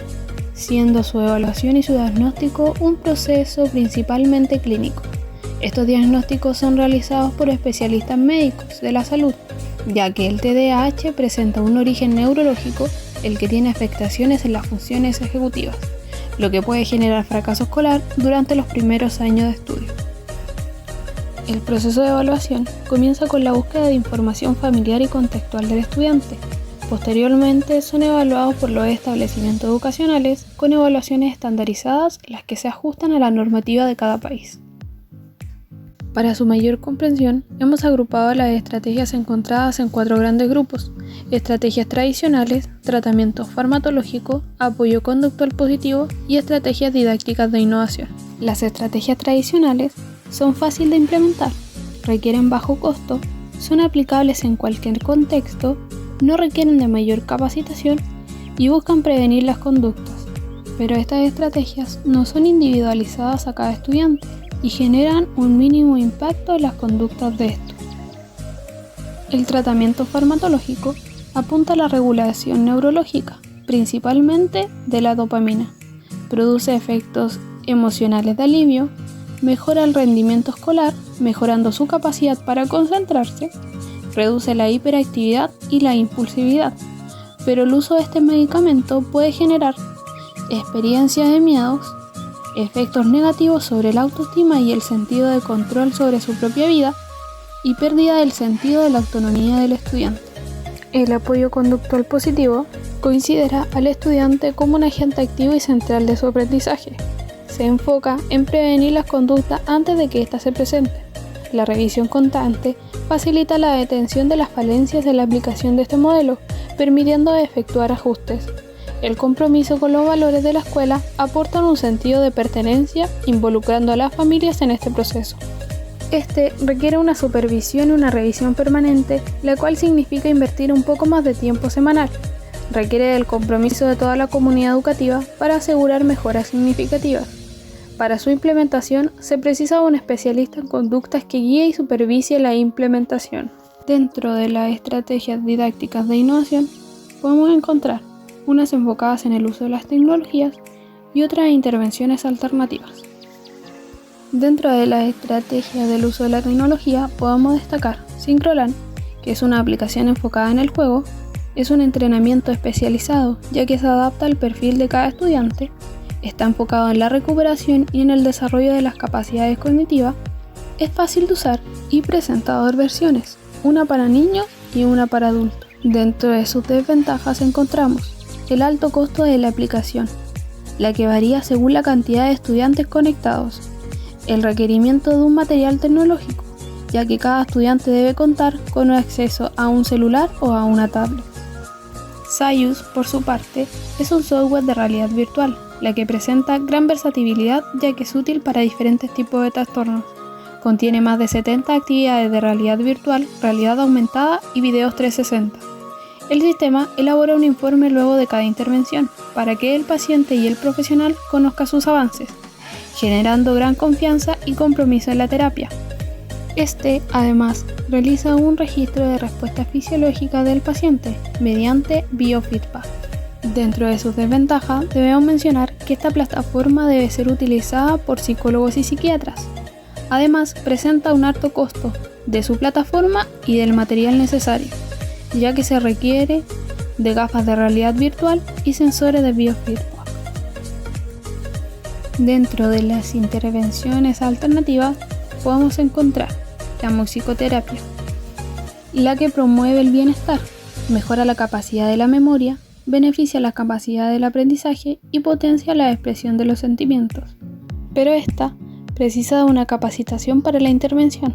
[SPEAKER 8] siendo su evaluación y su diagnóstico un proceso principalmente clínico. Estos diagnósticos son realizados por especialistas médicos de la salud, ya que el TDAH presenta un origen neurológico, el que tiene afectaciones en las funciones ejecutivas, lo que puede generar fracaso escolar durante los primeros años de estudio. El proceso de evaluación comienza con la búsqueda de información familiar y contextual del estudiante. Posteriormente son evaluados por los establecimientos educacionales con evaluaciones estandarizadas, las que se ajustan a la normativa de cada país. Para su mayor comprensión, hemos agrupado las estrategias encontradas en 4 grandes grupos: estrategias tradicionales, tratamiento farmacológico, apoyo conductual positivo y estrategias didácticas de innovación. Las estrategias tradicionales son fáciles de implementar, requieren bajo costo, son aplicables en cualquier contexto, no requieren de mayor capacitación y buscan prevenir las conductas. Pero estas estrategias no son individualizadas a cada estudiante y generan un mínimo impacto en las conductas de estos. El tratamiento farmacológico apunta a la regulación neurológica, principalmente de la dopamina. Produce efectos emocionales de alivio, mejora el rendimiento escolar, mejorando su capacidad para concentrarse, reduce la hiperactividad y la impulsividad, pero el uso de este medicamento puede generar experiencias de miedos, efectos negativos sobre la autoestima y el sentido de control sobre su propia vida, y pérdida del sentido de la autonomía del estudiante. El apoyo conductual positivo considera al estudiante como un agente activo y central de su aprendizaje. Se enfoca en prevenir las conductas antes de que éstas se presenten. La revisión constante facilita la detención de las falencias de la aplicación de este modelo, permitiendo efectuar ajustes. El compromiso con los valores de la escuela aporta un sentido de pertenencia, involucrando a las familias en este proceso. Este requiere una supervisión y una revisión permanente, la cual significa invertir un poco más de tiempo semanal. Requiere del compromiso de toda la comunidad educativa para asegurar mejoras significativas. Para su implementación se precisa un especialista en conductas que guíe y supervise la implementación. Dentro de las estrategias didácticas de innovación podemos encontrar unas enfocadas en el uso de las tecnologías y otras intervenciones alternativas. Dentro de las estrategias del uso de la tecnología podemos destacar Syncrolearn, que es una aplicación enfocada en el juego. Es un entrenamiento especializado, ya que se adapta al perfil de cada estudiante, está enfocado en la recuperación y en el desarrollo de las capacidades cognitivas, es fácil de usar y presenta 2 versiones, una para niños y una para adultos. Dentro de sus desventajas encontramos el alto costo de la aplicación, la que varía según la cantidad de estudiantes conectados, el requerimiento de un material tecnológico, ya que cada estudiante debe contar con acceso a un celular o a una tablet. Sayus, por su parte, es un software de realidad virtual, la que presenta gran versatilidad ya que es útil para diferentes tipos de trastornos. Contiene más de 70 actividades de realidad virtual, realidad aumentada y videos 360. El sistema elabora un informe luego de cada intervención, para que el paciente y el profesional conozcan sus avances, generando gran confianza y compromiso en la terapia. Este, además, realiza un registro de respuesta fisiológica del paciente mediante biofeedback. Dentro de sus desventajas, debemos mencionar que esta plataforma debe ser utilizada por psicólogos y psiquiatras. Además, presenta un alto costo de su plataforma y del material necesario, ya que se requiere de gafas de realidad virtual y sensores de biofeedback. Dentro de las intervenciones alternativas podemos encontrar la musicoterapia, la que promueve el bienestar, mejora la capacidad de la memoria, beneficia la capacidad del aprendizaje y potencia la expresión de los sentimientos. Pero esta precisa de una capacitación para la intervención.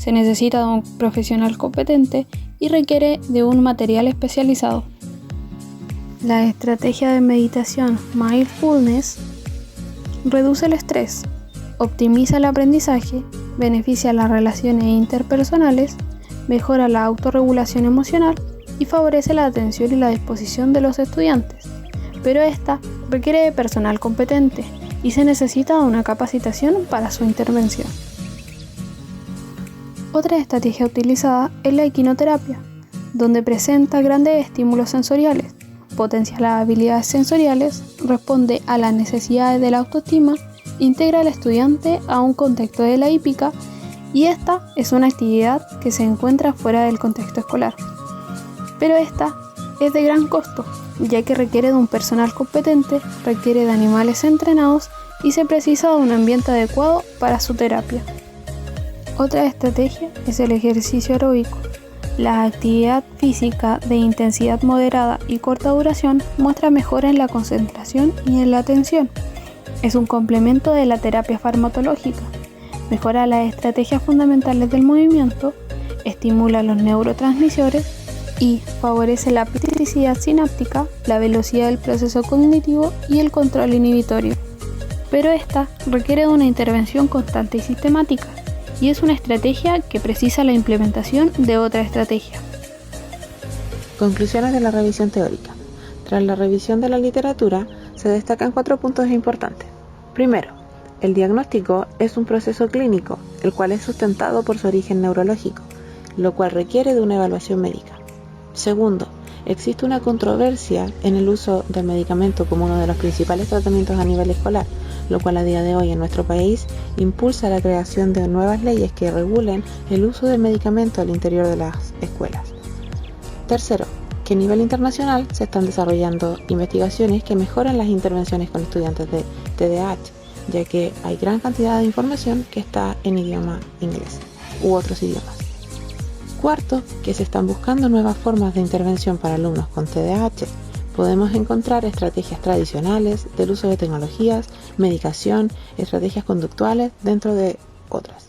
[SPEAKER 8] Se necesita de un profesional competente y requiere de un material especializado. La estrategia de meditación Mindfulness reduce el estrés, optimiza el aprendizaje, beneficia las relaciones interpersonales, mejora la autorregulación emocional y favorece la atención y la disposición de los estudiantes. Pero esta requiere de personal competente y se necesita de una capacitación para su intervención. Otra estrategia utilizada es la equinoterapia, donde presenta grandes estímulos sensoriales, potencia las habilidades sensoriales, responde a las necesidades de la autoestima, integra al estudiante a un contexto de la hípica y esta es una actividad que se encuentra fuera del contexto escolar. Pero esta es de gran costo, ya que requiere de un personal competente, requiere de animales entrenados y se precisa de un ambiente adecuado para su terapia. Otra estrategia es el ejercicio aeróbico. La actividad física de intensidad moderada y corta duración muestra mejora en la concentración y en la atención. Es un complemento de la terapia farmacológica. Mejora las estrategias fundamentales del movimiento, estimula los neurotransmisores y favorece la plasticidad sináptica, la velocidad del proceso cognitivo y el control inhibitorio. Pero esta requiere de una intervención constante y sistemática, y es una estrategia que precisa la implementación de otra estrategia.
[SPEAKER 9] Conclusiones de la revisión teórica. Tras la revisión de la literatura, se destacan 4 puntos importantes. Primero, el diagnóstico es un proceso clínico, el cual es sustentado por su origen neurológico, lo cual requiere de una evaluación médica. Segundo, existe una controversia en el uso del medicamento como uno de los principales tratamientos a nivel escolar, lo cual a día de hoy en nuestro país impulsa la creación de nuevas leyes que regulen el uso del medicamento al interior de las escuelas. Tercero, que a nivel internacional se están desarrollando investigaciones que mejoran las intervenciones con estudiantes de TDAH, ya que hay gran cantidad de información que está en idioma inglés u otros idiomas. Cuarto, que se están buscando nuevas formas de intervención para alumnos con TDAH. Podemos encontrar estrategias tradicionales del uso de tecnologías, medicación, estrategias conductuales, dentro de otras.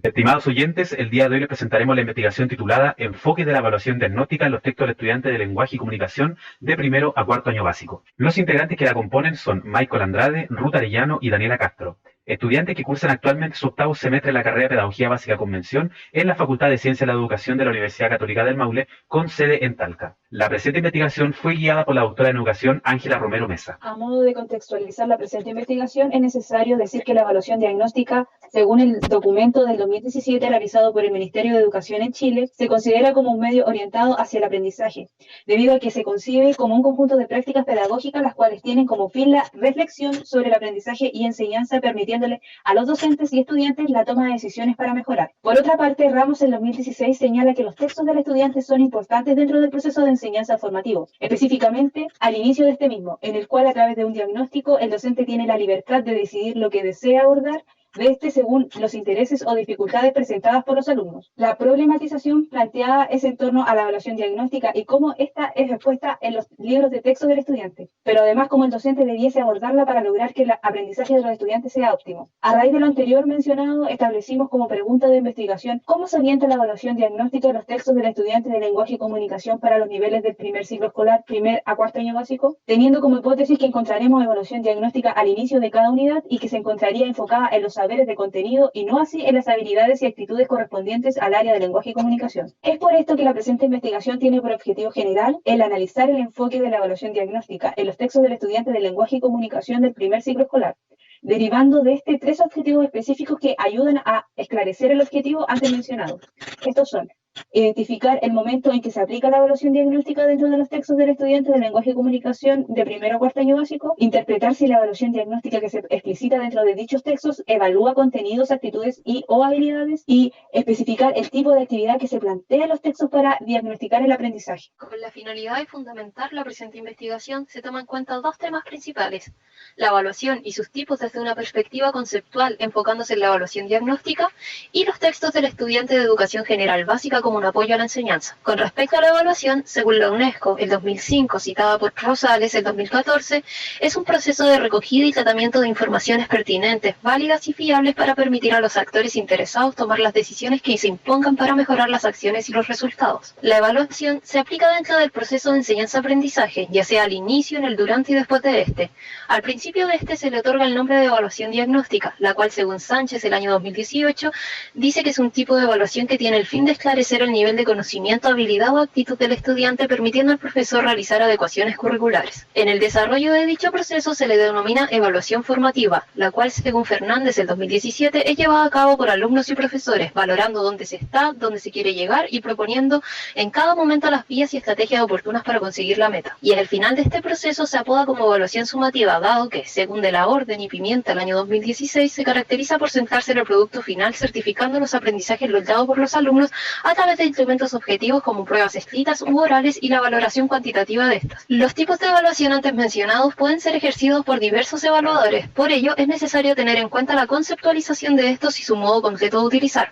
[SPEAKER 11] Estimados oyentes, el día de hoy les presentaremos la investigación titulada Enfoques de la evaluación diagnóstica en los textos del estudiante de lenguaje y comunicación de primero a cuarto año básico. Los integrantes que la componen son Michael Andrade, Ruth Arellano y Daniela Castro, estudiantes que cursan actualmente su 8º semestre en la carrera de Pedagogía Básica con mención en la Facultad de Ciencias de la Educación de la Universidad Católica del Maule, con sede en Talca. La presente investigación fue guiada por la doctora en Educación Ángela Romero Mesa.
[SPEAKER 12] A modo de contextualizar la presente investigación, es necesario decir que la evaluación diagnóstica, según el documento del 2017 realizado por el Ministerio de Educación en Chile, se considera como un medio orientado hacia el aprendizaje, debido a que se concibe como un conjunto de prácticas pedagógicas las cuales tienen como fin la reflexión sobre el aprendizaje y enseñanza, permitiéndole a los docentes y estudiantes la toma de decisiones para mejorar. Por otra parte, Ramos en 2016 señala que los textos del estudiante son importantes dentro del proceso de enseñanza formativo, específicamente al inicio de este mismo, en el cual a través de un diagnóstico el docente tiene la libertad de decidir lo que desea abordar de este según los intereses o dificultades presentadas por los alumnos. La problematización planteada es en torno a la evaluación diagnóstica y cómo esta es expuesta en los libros de texto del estudiante, pero además cómo el docente debiese abordarla para lograr que el aprendizaje de los estudiantes sea óptimo. A raíz de lo anterior mencionado, establecimos como pregunta de investigación cómo se orienta la evaluación diagnóstica de los textos del estudiante de lenguaje y comunicación para los niveles del primer ciclo escolar, primer a cuarto año básico, teniendo como hipótesis que encontraremos evaluación diagnóstica al inicio de cada unidad y que se encontraría enfocada en los saberes de contenido y no así en las habilidades y actitudes correspondientes al área de lenguaje y comunicación. Es por esto que la presente investigación tiene por objetivo general el analizar el enfoque de la evaluación diagnóstica en los textos del estudiante de lenguaje y comunicación del primer ciclo escolar, derivando de este 3 objetivos específicos que ayudan a esclarecer el objetivo antes mencionado. Estos son: identificar el momento en que se aplica la evaluación diagnóstica dentro de los textos del estudiante de lenguaje y comunicación de primero a cuarto año básico, interpretar si la evaluación diagnóstica que se explicita dentro de dichos textos evalúa contenidos, actitudes y o habilidades, y especificar el tipo de actividad que se plantea en los textos para diagnosticar el aprendizaje.
[SPEAKER 13] Con la finalidad de fundamentar la presente investigación se toman en cuenta dos temas principales: la evaluación y sus tipos desde una perspectiva conceptual enfocándose en la evaluación diagnóstica, y los textos del estudiante de educación general básica como un apoyo a la enseñanza. Con respecto a la evaluación, según la UNESCO, el 2005, citada por Rosales, el 2014, es un proceso de recogida y tratamiento de informaciones pertinentes, válidas y fiables para permitir a los actores interesados tomar las decisiones que se impongan para mejorar las acciones y los resultados. La evaluación se aplica dentro del proceso de enseñanza-aprendizaje, ya sea al inicio, en el durante y después de este. Al principio de este se le otorga el nombre de evaluación diagnóstica, la cual, según Sánchez, el año 2018, dice que es un tipo de evaluación que tiene el fin de esclarecer el nivel de conocimiento, habilidad o actitud del estudiante, permitiendo al profesor realizar adecuaciones curriculares. En el desarrollo de dicho proceso se le denomina evaluación formativa, la cual, según Fernández, el 2017, es llevada a cabo por alumnos y profesores, valorando dónde se está, dónde se quiere llegar y proponiendo en cada momento las vías y estrategias oportunas para conseguir la meta. Y en el final de este proceso se apoda como evaluación sumativa, dado que, según De la Orden y Pimienta, el año 2016, se caracteriza por centrarse en el producto final, certificando los aprendizajes logrados por los alumnos a través de instrumentos objetivos como pruebas escritas u orales y la valoración cuantitativa de estas. Los tipos de evaluación antes mencionados pueden ser ejercidos por diversos evaluadores, por ello es necesario tener en cuenta la conceptualización de estos y su modo concreto de utilizar.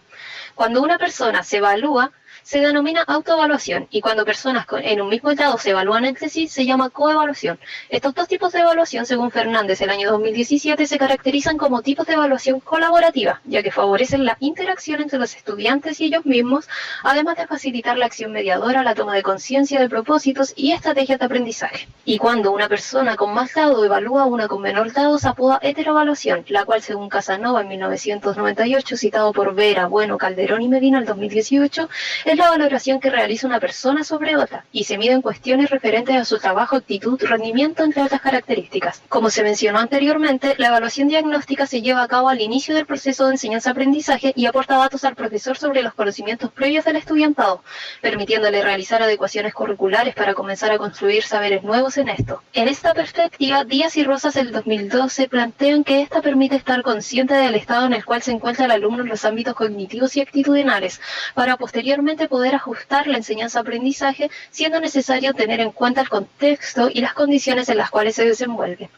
[SPEAKER 13] Cuando una persona se evalúa, se denomina autoevaluación, y cuando personas en un mismo grado se evalúan entre sí, se llama coevaluación. Estos dos tipos de evaluación, según Fernández, el año 2017, se caracterizan como tipos de evaluación colaborativa, ya que favorecen la interacción entre los estudiantes y ellos mismos, además de facilitar la acción mediadora, la toma de conciencia de propósitos y estrategias de aprendizaje. Y cuando una persona con más grado evalúa a una con menor grado, se apoda heteroevaluación, la cual, según Casanova en 1998, citado por Vera, Bueno, Calderón y Medina el 2018, es la valoración que realiza una persona sobre otra y se mide en cuestiones referentes a su trabajo, actitud, rendimiento, entre otras características. Como se mencionó anteriormente, la evaluación diagnóstica se lleva a cabo al inicio del proceso de enseñanza-aprendizaje y aporta datos al profesor sobre los conocimientos previos del estudiantado, permitiéndole realizar adecuaciones curriculares para comenzar a construir saberes nuevos en esto. En esta perspectiva, Díaz y Rosas del 2012 plantean que esta permite estar consciente del estado en el cual se encuentra el alumno en los ámbitos cognitivos y actitudinales, para posteriormente poder ajustar la enseñanza-aprendizaje, siendo necesario tener en cuenta el contexto y las condiciones en las cuales se desenvuelve.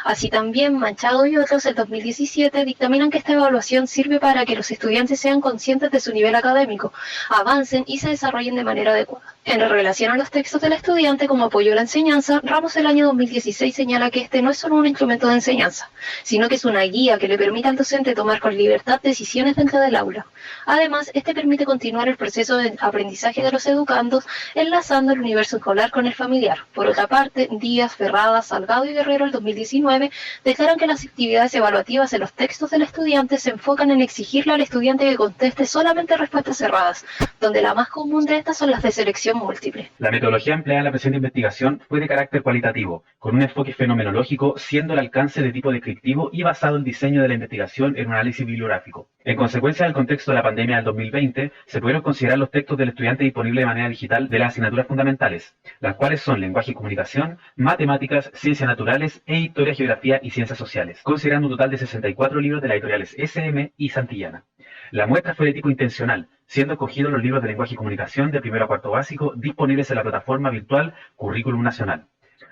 [SPEAKER 13] Así también, Machado y otros, el 2017, dictaminan que esta evaluación sirve para que los estudiantes sean conscientes de su nivel académico, avancen y se desarrollen de manera adecuada. En relación a los textos del estudiante como apoyo a la enseñanza, Ramos el año 2016 señala que este no es solo un instrumento de enseñanza, sino que es una guía que le permite al docente tomar con libertad decisiones dentro del aula. Además, este permite continuar el proceso de aprendizaje de los educandos, enlazando el universo escolar con el familiar. Por otra parte, Díaz, Ferrada, Salgado y Guerrero el 2019 declaran que las actividades evaluativas en los textos del estudiante se enfocan en exigirle al estudiante que conteste solamente respuestas cerradas, donde la más común de estas son las de selección múltiple.
[SPEAKER 11] La metodología empleada en la presente investigación fue de carácter cualitativo, con un enfoque fenomenológico, siendo el alcance de tipo descriptivo y basado en el diseño de la investigación en un análisis bibliográfico. En consecuencia del contexto de la pandemia del 2020, se pudieron considerar los textos del estudiante disponibles de manera digital de las asignaturas fundamentales, las cuales son lenguaje y comunicación, matemáticas, ciencias naturales e historia, geografía y ciencias sociales, considerando un total de 64 libros de las editoriales SM y Santillana. La muestra fue de tipo intencional, siendo escogidos los libros de lenguaje y comunicación de primero a cuarto básico disponibles en la plataforma virtual Currículum Nacional.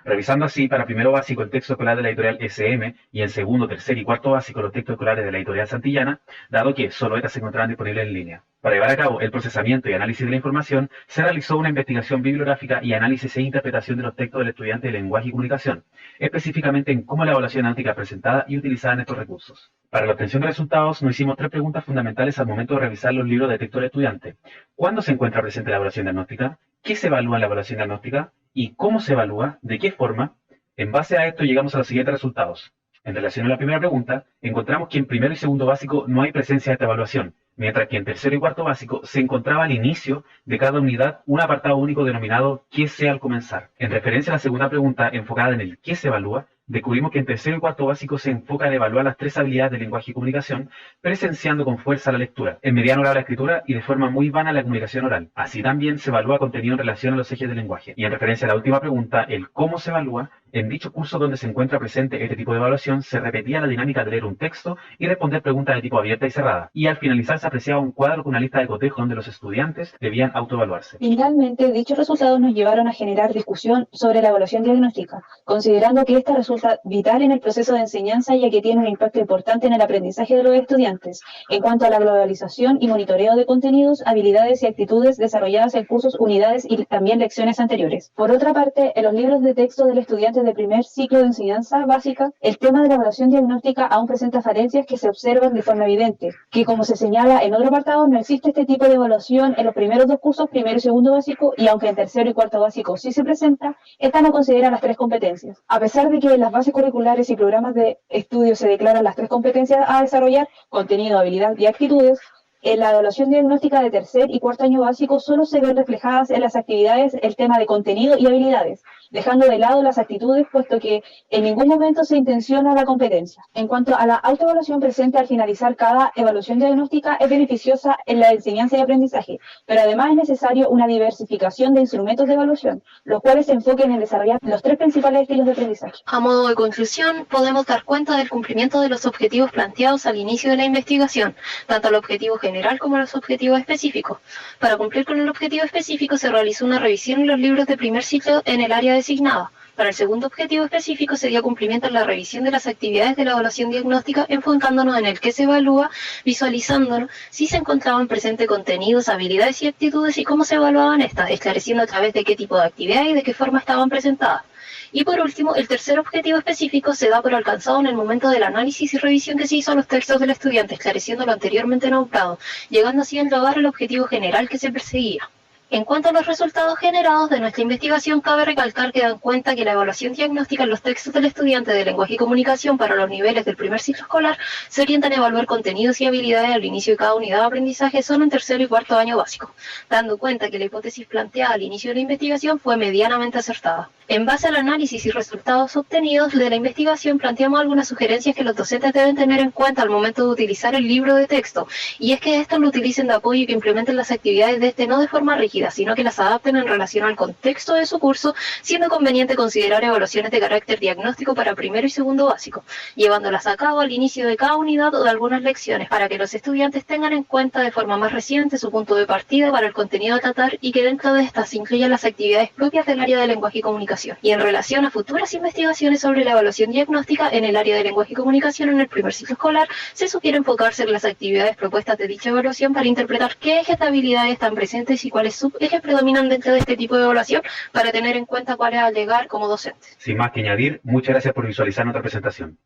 [SPEAKER 11] revisando así para primero básico el texto escolar de la editorial SM y en segundo, tercer y cuarto básico los textos escolares de la editorial Santillana, dado que solo estas se encontraban disponibles en línea. Para llevar a cabo el procesamiento y análisis de la información, se realizó una investigación bibliográfica y análisis e interpretación de los textos del estudiante de lenguaje y comunicación, específicamente en cómo la evaluación agnóstica presentada y utilizada en estos recursos. Para la obtención de resultados, nos hicimos 3 preguntas fundamentales al momento de revisar los libros de texto del estudiante. ¿Cuándo se encuentra presente la evaluación diagnóstica? ¿Qué se evalúa en la evaluación diagnóstica? ¿Y cómo se evalúa? ¿De qué forma? En base a esto llegamos a los siguientes resultados. En relación a la primera pregunta, encontramos que en primero y segundo básico no hay presencia de esta evaluación, mientras que en tercero y cuarto básico se encontraba al inicio de cada unidad un apartado único denominado ¿qué sé al comenzar? En referencia a la segunda pregunta enfocada en el ¿qué se evalúa?, descubrimos que en tercero y cuarto básico se enfoca en evaluar las 3 habilidades de lenguaje y comunicación, presenciando con fuerza la lectura, en mediano grado la escritura y de forma muy vana la comunicación oral. Así también se evalúa contenido en relación a los ejes del lenguaje. Y en referencia a la última pregunta, el cómo se evalúa, en dicho curso donde se encuentra presente este tipo de evaluación, se repetía la dinámica de leer un texto y responder preguntas de tipo abierta y cerrada. Y al finalizar se apreciaba un cuadro con una lista de cotejo donde los estudiantes debían autoevaluarse.
[SPEAKER 12] Finalmente, dichos resultados nos llevaron a generar discusión sobre la evaluación diagnóstica, considerando que esta resulta vital en el proceso de enseñanza ya que tiene un impacto importante en el aprendizaje de los estudiantes en cuanto a la globalización y monitoreo de contenidos, habilidades y actitudes desarrolladas en cursos, unidades y también lecciones anteriores. Por otra parte, en los libros de texto del estudiante de primer ciclo de enseñanza básica, el tema de la evaluación diagnóstica aún presenta falencias que se observan de forma evidente, que como se señala en otro apartado, no existe este tipo de evaluación en los primeros 2 cursos, primero y segundo básico, y aunque en tercero y cuarto básico sí se presenta, esta no considera las 3 competencias. A pesar de que en las bases curriculares y programas de estudio se declaran las 3 competencias a desarrollar, contenido, habilidad y actitudes, en la evaluación diagnóstica de tercer y cuarto año básico solo se ven reflejadas en las actividades el tema de contenido y habilidades, dejando de lado las actitudes, puesto que en ningún momento se intenciona la competencia. En cuanto a la autoevaluación presente al finalizar cada evaluación diagnóstica, es beneficiosa en la enseñanza y aprendizaje, pero además es necesario una diversificación de instrumentos de evaluación, los cuales se enfoquen en desarrollar los 3 principales estilos de aprendizaje.
[SPEAKER 13] A modo de conclusión, podemos dar cuenta del cumplimiento de los objetivos planteados al inicio de la investigación, tanto el objetivo general como los objetivos específicos. Para cumplir con el objetivo específico se realizó una revisión en los libros de primer ciclo en el área designada. Para el segundo objetivo específico se dio cumplimiento en la revisión de las actividades de la evaluación diagnóstica, enfocándonos en el que se evalúa, visualizándonos si se encontraban presentes contenidos, habilidades y actitudes y cómo se evaluaban estas, esclareciendo a través de qué tipo de actividad y de qué forma estaban presentadas. Y por último, el tercer objetivo específico se da por alcanzado en el momento del análisis y revisión que se hizo a los textos del estudiante, esclareciendo lo anteriormente nombrado, llegando así a lograr el objetivo general que se perseguía. En cuanto a los resultados generados de nuestra investigación, cabe recalcar que dan cuenta que la evaluación diagnóstica en los textos del estudiante de lenguaje y comunicación para los niveles del primer ciclo escolar se orientan a evaluar contenidos y habilidades al inicio de cada unidad de aprendizaje solo en tercero y cuarto año básico, dando cuenta que la hipótesis planteada al inicio de la investigación fue medianamente acertada. En base al análisis y resultados obtenidos de la investigación, planteamos algunas sugerencias que los docentes deben tener en cuenta al momento de utilizar el libro de texto, y es que estos lo utilicen de apoyo y que implementen las actividades de este no de forma rígida, sino que las adapten en relación al contexto de su curso, siendo conveniente considerar evaluaciones de carácter diagnóstico para primero y segundo básico, llevándolas a cabo al inicio de cada unidad o de algunas lecciones, para que los estudiantes tengan en cuenta de forma más reciente su punto de partida para el contenido a tratar y que dentro de estas se incluyan las actividades propias del área de lenguaje y comunicación. Y en relación a futuras investigaciones sobre la evaluación diagnóstica en el área de lenguaje y comunicación en el primer ciclo escolar, se sugiere enfocarse en las actividades propuestas de dicha evaluación para interpretar qué ejes de habilidades están presentes y cuáles subejes predominan dentro de este tipo de evaluación para tener en cuenta cuáles alegar como docentes.
[SPEAKER 11] Sin más que añadir, muchas gracias por visualizar nuestra presentación.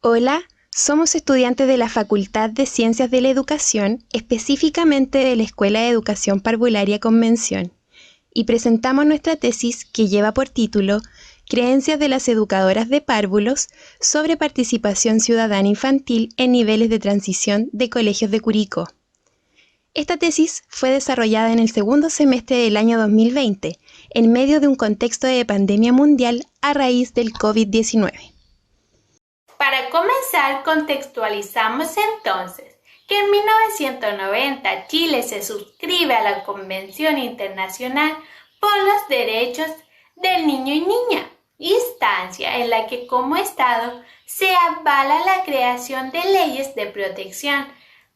[SPEAKER 14] Hola, somos estudiantes de la Facultad de Ciencias de la Educación, específicamente de la Escuela de Educación Parvularia Convención, y presentamos nuestra tesis que lleva por título Creencias de las educadoras de párvulos sobre participación ciudadana infantil en niveles de transición de colegios de Curicó. Esta tesis fue desarrollada en el segundo semestre del año 2020, en medio de un contexto de pandemia mundial a raíz del COVID-19.
[SPEAKER 15] Para comenzar, contextualizamos entonces que en 1990 Chile se suscribe a la Convención Internacional por los Derechos del Niño y Niña, instancia en la que como Estado se avala la creación de leyes de protección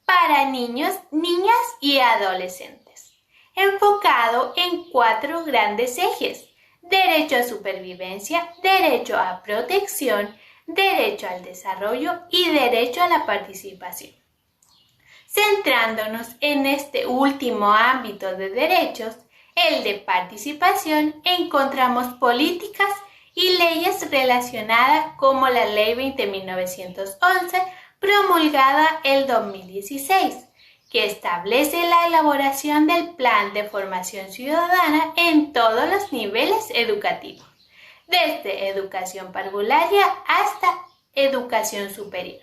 [SPEAKER 15] para niños, niñas y adolescentes, enfocado en 4 grandes ejes: derecho a supervivencia, derecho a protección, derecho al desarrollo y derecho a la participación. Centrándonos en este último ámbito de derechos, el de participación, encontramos políticas y leyes relacionadas como la Ley 20.911, promulgada el 2016, que establece la elaboración del Plan de Formación Ciudadana en todos los niveles educativos, desde educación parvularia hasta educación superior.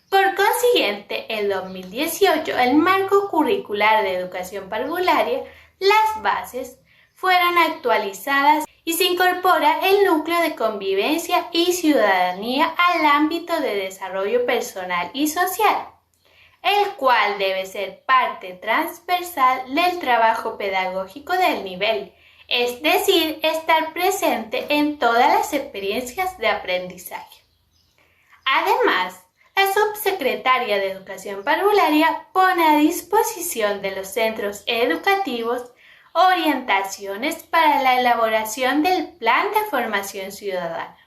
[SPEAKER 15] Por consiguiente, en 2018, el marco curricular de educación parvularia, las bases, fueron actualizadas y se incorpora el núcleo de convivencia y ciudadanía al ámbito de desarrollo personal y social, el cual debe ser parte transversal del trabajo pedagógico del nivel, es decir, estar presente en todas las experiencias de aprendizaje. Además, la subsecretaria de Educación Parvularia pone a disposición de los centros educativos orientaciones para la elaboración del Plan de Formación Ciudadana.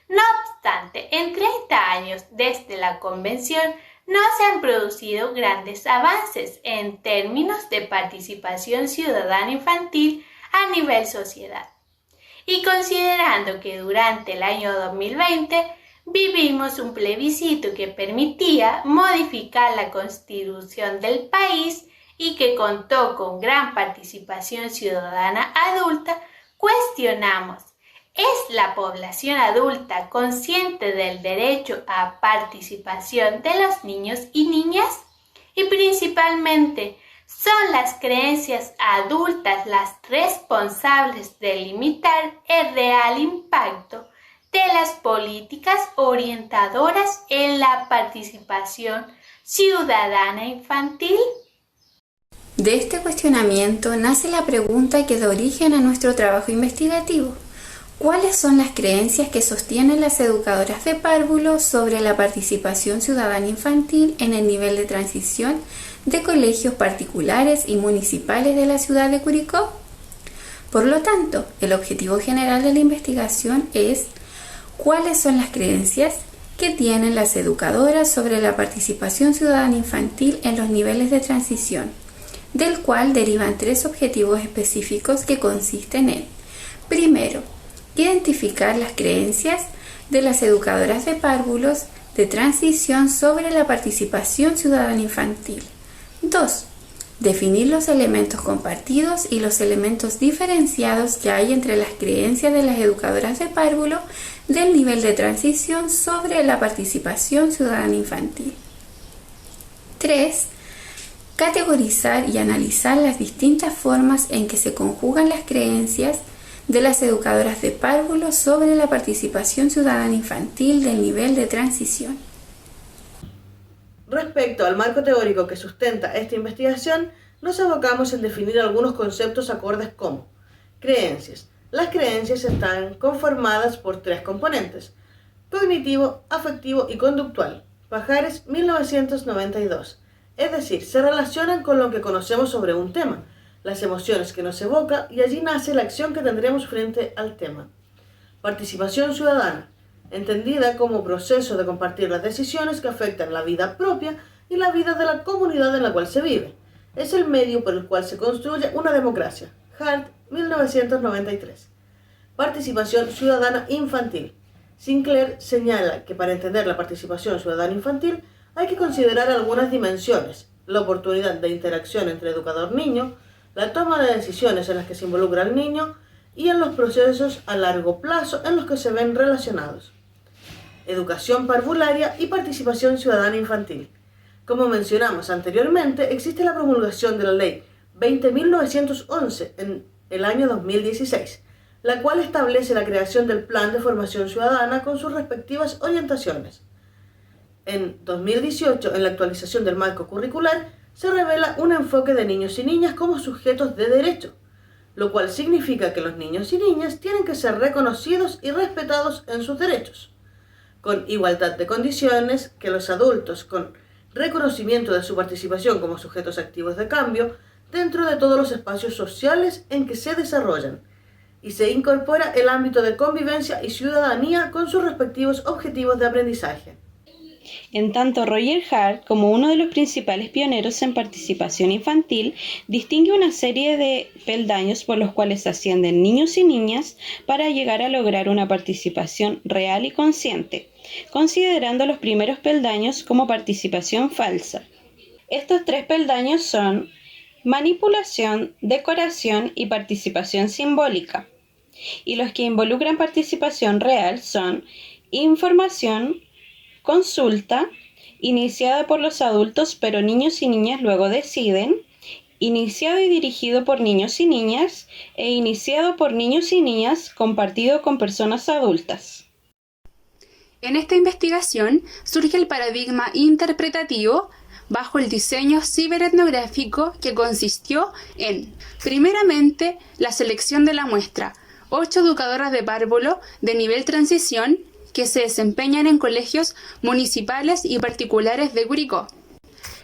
[SPEAKER 15] No obstante, en 30 años desde la Convención no se han producido grandes avances en términos de participación ciudadana infantil a nivel sociedad. Y considerando que durante el año 2020 vivimos un plebiscito que permitía modificar la Constitución del país y que contó con gran participación ciudadana adulta, cuestionamos: ¿es la población adulta consciente del derecho a participación de los niños y niñas? Y principalmente, ¿son las creencias adultas las responsables de limitar el real impacto de las políticas orientadoras en la participación ciudadana infantil?
[SPEAKER 16] De este cuestionamiento nace la pregunta que da origen a nuestro trabajo investigativo. ¿Cuáles son las creencias que sostienen las educadoras de párvulo sobre la participación ciudadana infantil en el nivel de transición de colegios particulares y municipales de la ciudad de Curicó? Por lo tanto, el objetivo general de la investigación es cuáles son las creencias que tienen las educadoras sobre la participación ciudadana infantil en los niveles de transición, del cual derivan 3 objetivos específicos que consisten en: primero, identificar las creencias de las educadoras de párvulos de transición sobre la participación ciudadana infantil. 2. Definir los elementos compartidos y los elementos diferenciados que hay entre las creencias de las educadoras de párvulo del nivel de transición sobre la participación ciudadana infantil. 3. Categorizar y analizar las distintas formas en que se conjugan las creencias de las educadoras de párvulo sobre la participación ciudadana infantil del nivel de transición.
[SPEAKER 17] Respecto al marco teórico que sustenta esta investigación, nos abocamos en definir algunos conceptos acordes como creencias. Las creencias están conformadas por 3 componentes: cognitivo, afectivo y conductual. Pajares, 1992. Es decir, se relacionan con lo que conocemos sobre un tema, las emociones que nos evoca, y allí nace la acción que tendremos frente al tema. Participación ciudadana, entendida como proceso de compartir las decisiones que afectan la vida propia y la vida de la comunidad en la cual se vive. Es el medio por el cual se construye una democracia. Hart, 1993. Participación ciudadana infantil. Sinclair señala que para entender la participación ciudadana infantil hay que considerar algunas dimensiones: la oportunidad de interacción entre educador-niño, la toma de decisiones en las que se involucra al niño y en los procesos a largo plazo en los que se ven relacionados. Educación parvularia y participación ciudadana infantil. Como mencionamos anteriormente, existe la promulgación de la Ley 20.911 en el año 2016, la cual establece la creación del Plan de Formación Ciudadana con sus respectivas orientaciones. En 2018, en la actualización del marco curricular, se revela un enfoque de niños y niñas como sujetos de derecho, lo cual significa que los niños y niñas tienen que ser reconocidos y respetados en sus derechos, con igualdad de condiciones que los adultos, con reconocimiento de su participación como sujetos activos de cambio dentro de todos los espacios sociales en que se desarrollan, y se incorpora el ámbito de convivencia y ciudadanía con sus respectivos objetivos de aprendizaje.
[SPEAKER 18] En tanto, Roger Hart, como uno de los principales pioneros en participación infantil, distingue una serie de peldaños por los cuales ascienden niños y niñas para llegar a lograr una participación real y consciente, considerando los primeros peldaños como participación falsa. Estos 3 peldaños son manipulación, decoración y participación simbólica, y los que involucran participación real son información, consulta, iniciada por los adultos pero niños y niñas luego deciden, iniciado y dirigido por niños y niñas, e iniciado por niños y niñas compartido con personas adultas.
[SPEAKER 19] En esta investigación surge el paradigma interpretativo bajo el diseño ciberetnográfico, que consistió en, primeramente, la selección de la muestra, 8 educadoras de párvulo de nivel transición que se desempeñan en colegios municipales y particulares de Curicó.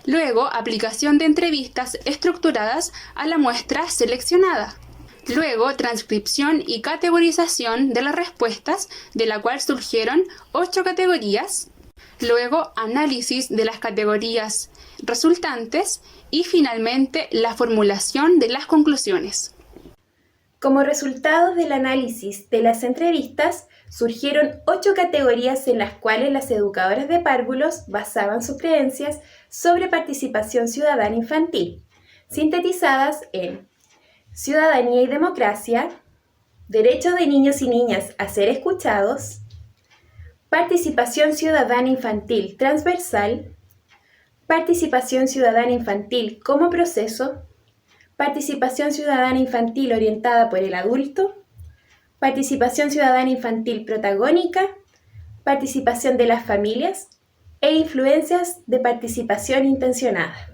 [SPEAKER 19] Luego, aplicación de entrevistas estructuradas a la muestra seleccionada. Luego, transcripción y categorización de las respuestas, de la cual surgieron 8 categorías. Luego, análisis de las categorías resultantes y finalmente la formulación de las conclusiones.
[SPEAKER 14] Como resultado del análisis de las entrevistas, surgieron 8 categorías en las cuales las educadoras de párvulos basaban sus creencias sobre participación ciudadana infantil, sintetizadas en ciudadanía y democracia, derecho de niños y niñas a ser escuchados, participación ciudadana infantil transversal, participación ciudadana infantil como proceso, participación ciudadana infantil orientada por el adulto, participación ciudadana infantil protagónica, participación de las familias e influencias de participación intencionada.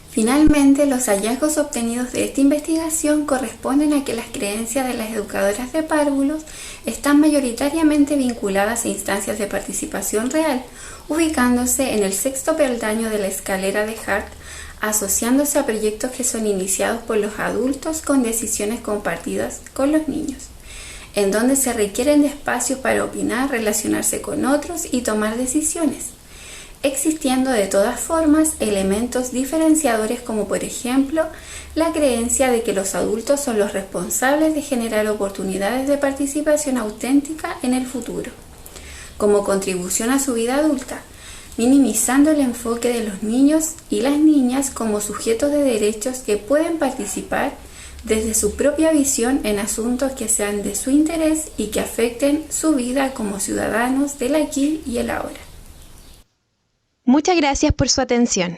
[SPEAKER 16] Finalmente, los hallazgos obtenidos de esta investigación corresponden a que las creencias de las educadoras de párvulos están mayoritariamente vinculadas a instancias de participación real, ubicándose en el 6º peldaño de la escalera de Hart, asociándose a proyectos que son iniciados por los adultos con decisiones compartidas con los niños, en donde se requieren de espacios para opinar, relacionarse con otros y tomar decisiones, existiendo de todas formas elementos diferenciadores como por ejemplo la creencia de que los adultos son los responsables de generar oportunidades de participación auténtica en el futuro, como contribución a su vida adulta, minimizando el enfoque de los niños y las niñas como sujetos de derechos que pueden participar desde su propia visión en asuntos que sean de su interés y que afecten su vida como ciudadanos del aquí y el ahora.
[SPEAKER 14] Muchas gracias por su atención.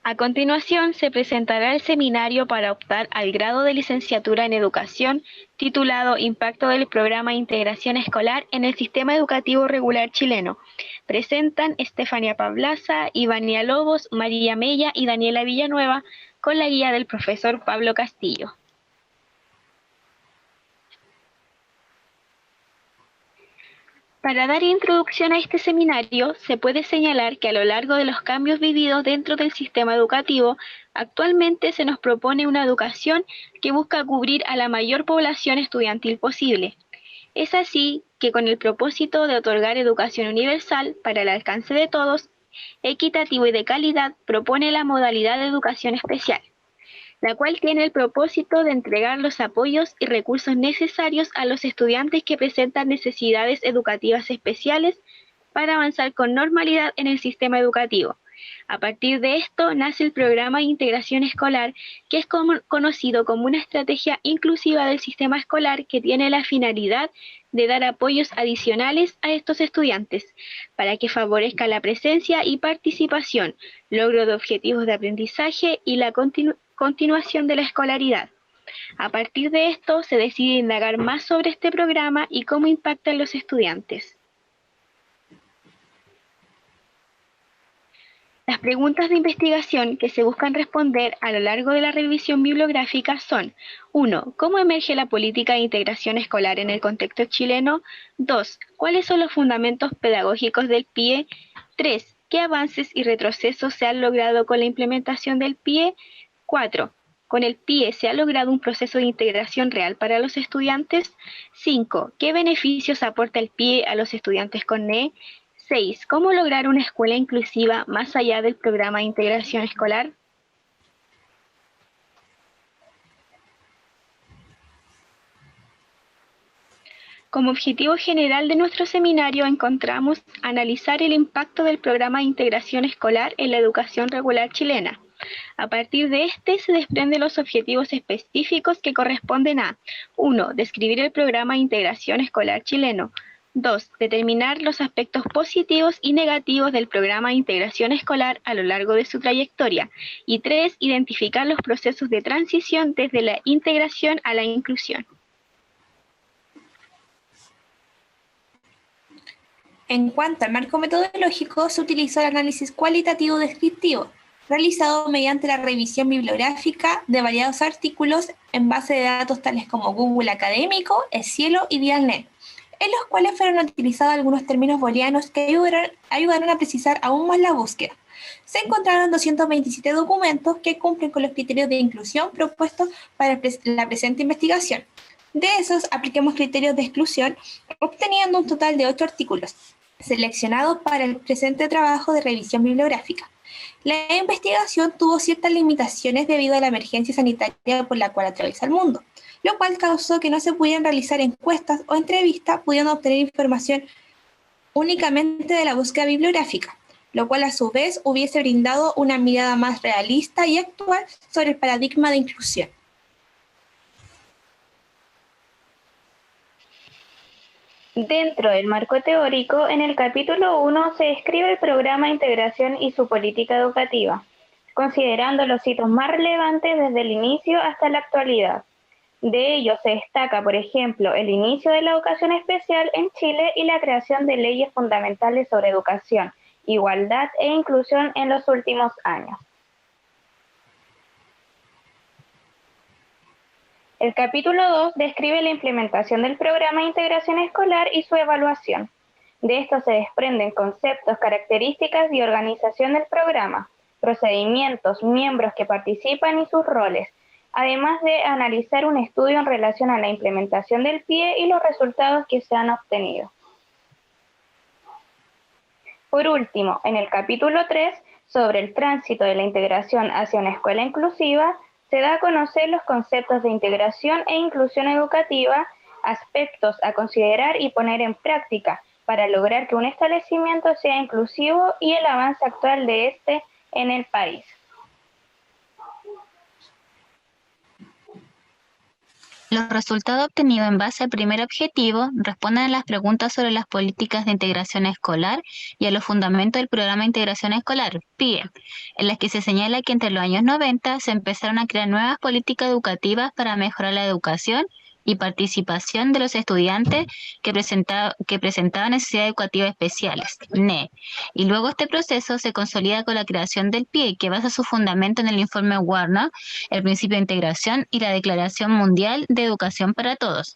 [SPEAKER 10] A continuación se presentará el seminario para optar al grado de licenciatura en educación titulado Impacto del Programa de Integración Escolar en el Sistema Educativo Regular Chileno. Presentan Estefania Pablaza, Ivania Lobos, María Mella y Daniela Villanueva con la guía del profesor Pablo Castillo. Para dar introducción a este seminario, se puede señalar que a lo largo de los cambios vividos dentro del sistema educativo, actualmente se nos propone una educación que busca cubrir a la mayor población estudiantil posible. Es así que con el propósito de otorgar educación universal para el alcance de todos, equitativo y de calidad, propone la modalidad de educación especial, la cual tiene el propósito de entregar los apoyos y recursos necesarios a los estudiantes que presentan necesidades educativas especiales para avanzar con normalidad en el sistema educativo. A partir de esto nace el programa de integración escolar, que es conocido como una estrategia inclusiva del sistema escolar que tiene la finalidad de dar apoyos adicionales a estos estudiantes para que favorezca la presencia y participación, logro de objetivos de aprendizaje y la continuación de la escolaridad. A partir de esto se decide indagar más sobre este programa y cómo impacta en los estudiantes. Las preguntas de investigación que se buscan responder a lo largo de la revisión bibliográfica son: 1. ¿Cómo emerge la política de integración escolar en el contexto chileno? 2. ¿Cuáles son los fundamentos pedagógicos del PIE? 3. ¿Qué avances y retrocesos se han logrado con la implementación del PIE? 4. ¿Con el PIE se ha logrado un proceso de integración real para los estudiantes? 5. ¿Qué beneficios aporta el PIE a los estudiantes con NE? 6. ¿Cómo lograr una escuela inclusiva más allá del programa de integración escolar? Como objetivo general de nuestro seminario encontramos analizar el impacto del programa de integración escolar en la educación regular chilena. A partir de este se desprenden los objetivos específicos que corresponden a: 1. Describir el programa de integración escolar chileno. 2. Determinar los aspectos positivos y negativos del programa de integración escolar a lo largo de su trayectoria. Y 3. Identificar los procesos de transición desde la integración a la inclusión. En cuanto al marco metodológico, se utilizó el análisis cualitativo descriptivo, realizado mediante la revisión bibliográfica de variados artículos en base de datos tales como Google Académico, El Cielo y Dialnet, en los cuales fueron utilizados algunos términos booleanos que ayudaron a precisar aún más la búsqueda. Se encontraron 227 documentos que cumplen con los criterios de inclusión propuestos para la presente investigación. De esos, apliquemos criterios de exclusión, obteniendo un total de 8 artículos, seleccionados para el presente trabajo de revisión bibliográfica. La investigación tuvo ciertas limitaciones debido a la emergencia sanitaria por la cual atraviesa el mundo, lo cual causó que no se pudieran realizar encuestas o entrevistas, pudiendo obtener información únicamente de la búsqueda bibliográfica, lo cual a su vez hubiese brindado una mirada más realista y actual sobre el paradigma de inclusión. Dentro del marco teórico, en el capítulo 1 se describe el programa de integración y su política educativa, considerando los hitos más relevantes desde el inicio hasta la actualidad. De ello se destaca, por ejemplo, el inicio de la educación especial en Chile y la creación de leyes fundamentales sobre educación, igualdad e inclusión en los últimos años. El capítulo 2 describe la implementación del programa de integración escolar y su evaluación. De esto se desprenden conceptos, características y organización del programa, procedimientos, miembros que participan y sus roles, además de analizar un estudio en relación a la implementación del PIE y los resultados que se han obtenido. Por último, en el capítulo 3, sobre el tránsito de la integración hacia una escuela inclusiva, se da a conocer los conceptos de integración e inclusión educativa, aspectos a considerar y poner en práctica para lograr que un establecimiento sea inclusivo y el avance actual de este en el país.
[SPEAKER 20] Los resultados obtenidos en base al primer objetivo responden a las preguntas sobre las políticas de integración escolar y a los fundamentos del programa de integración escolar, PIE, en las que se señala que entre los años 90 se empezaron a crear nuevas políticas educativas para mejorar la educación y participación de los estudiantes que presentaban necesidades educativas especiales, NE. Y luego este proceso se consolida con la creación del PIE, que basa su fundamento en el informe Warner, el principio de integración y la Declaración Mundial de Educación para Todos.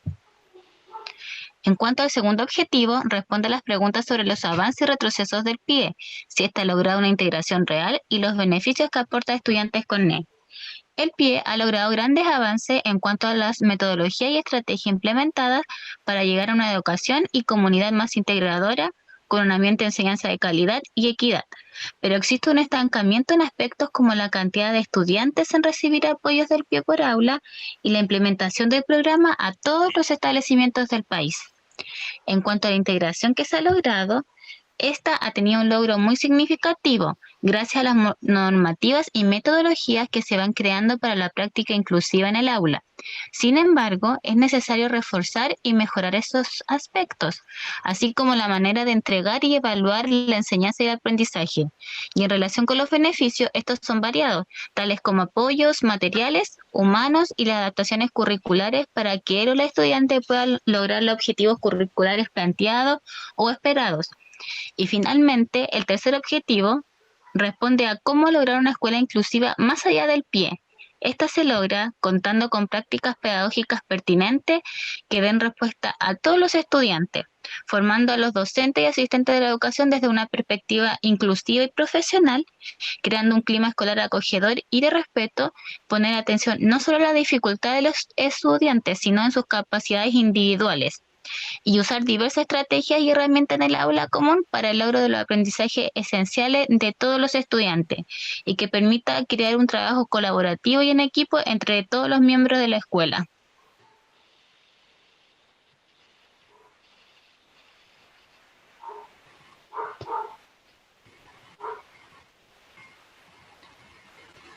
[SPEAKER 20] En cuanto al segundo objetivo, responde a las preguntas sobre los avances y retrocesos del PIE, si ésta ha logrado una integración real y los beneficios que aporta a estudiantes con NE. El PIE ha logrado grandes avances en cuanto a las metodologías y estrategias implementadas para llegar a una educación y comunidad más integradora, con un ambiente de enseñanza de calidad y equidad. Pero existe un estancamiento en aspectos como la cantidad de estudiantes en recibir apoyos del PIE por aula y la implementación del programa a todos los establecimientos del país. En cuanto a la integración que se ha logrado, esta ha tenido un logro muy significativo gracias a las normativas y metodologías que se van creando para la práctica inclusiva en el aula. Sin embargo, es necesario reforzar y mejorar esos aspectos, así como la manera de entregar y evaluar la enseñanza y el aprendizaje. Y en relación con los beneficios, estos son variados, tales como apoyos materiales, humanos y las adaptaciones curriculares para que él o la estudiante pueda lograr los objetivos curriculares planteados o esperados. Y finalmente, el tercer objetivo responde a cómo lograr una escuela inclusiva más allá del pie. Esta se logra contando con prácticas pedagógicas pertinentes que den respuesta a todos los estudiantes, formando a los docentes y asistentes de la educación desde una perspectiva inclusiva y profesional, creando un clima escolar acogedor y de respeto, poner atención no solo a la dificultad de los estudiantes, sino en sus capacidades individuales, y usar diversas estrategias y herramientas en el aula común para el logro de los aprendizajes esenciales de todos los estudiantes y que permita crear un trabajo colaborativo y en equipo entre todos los miembros de la escuela.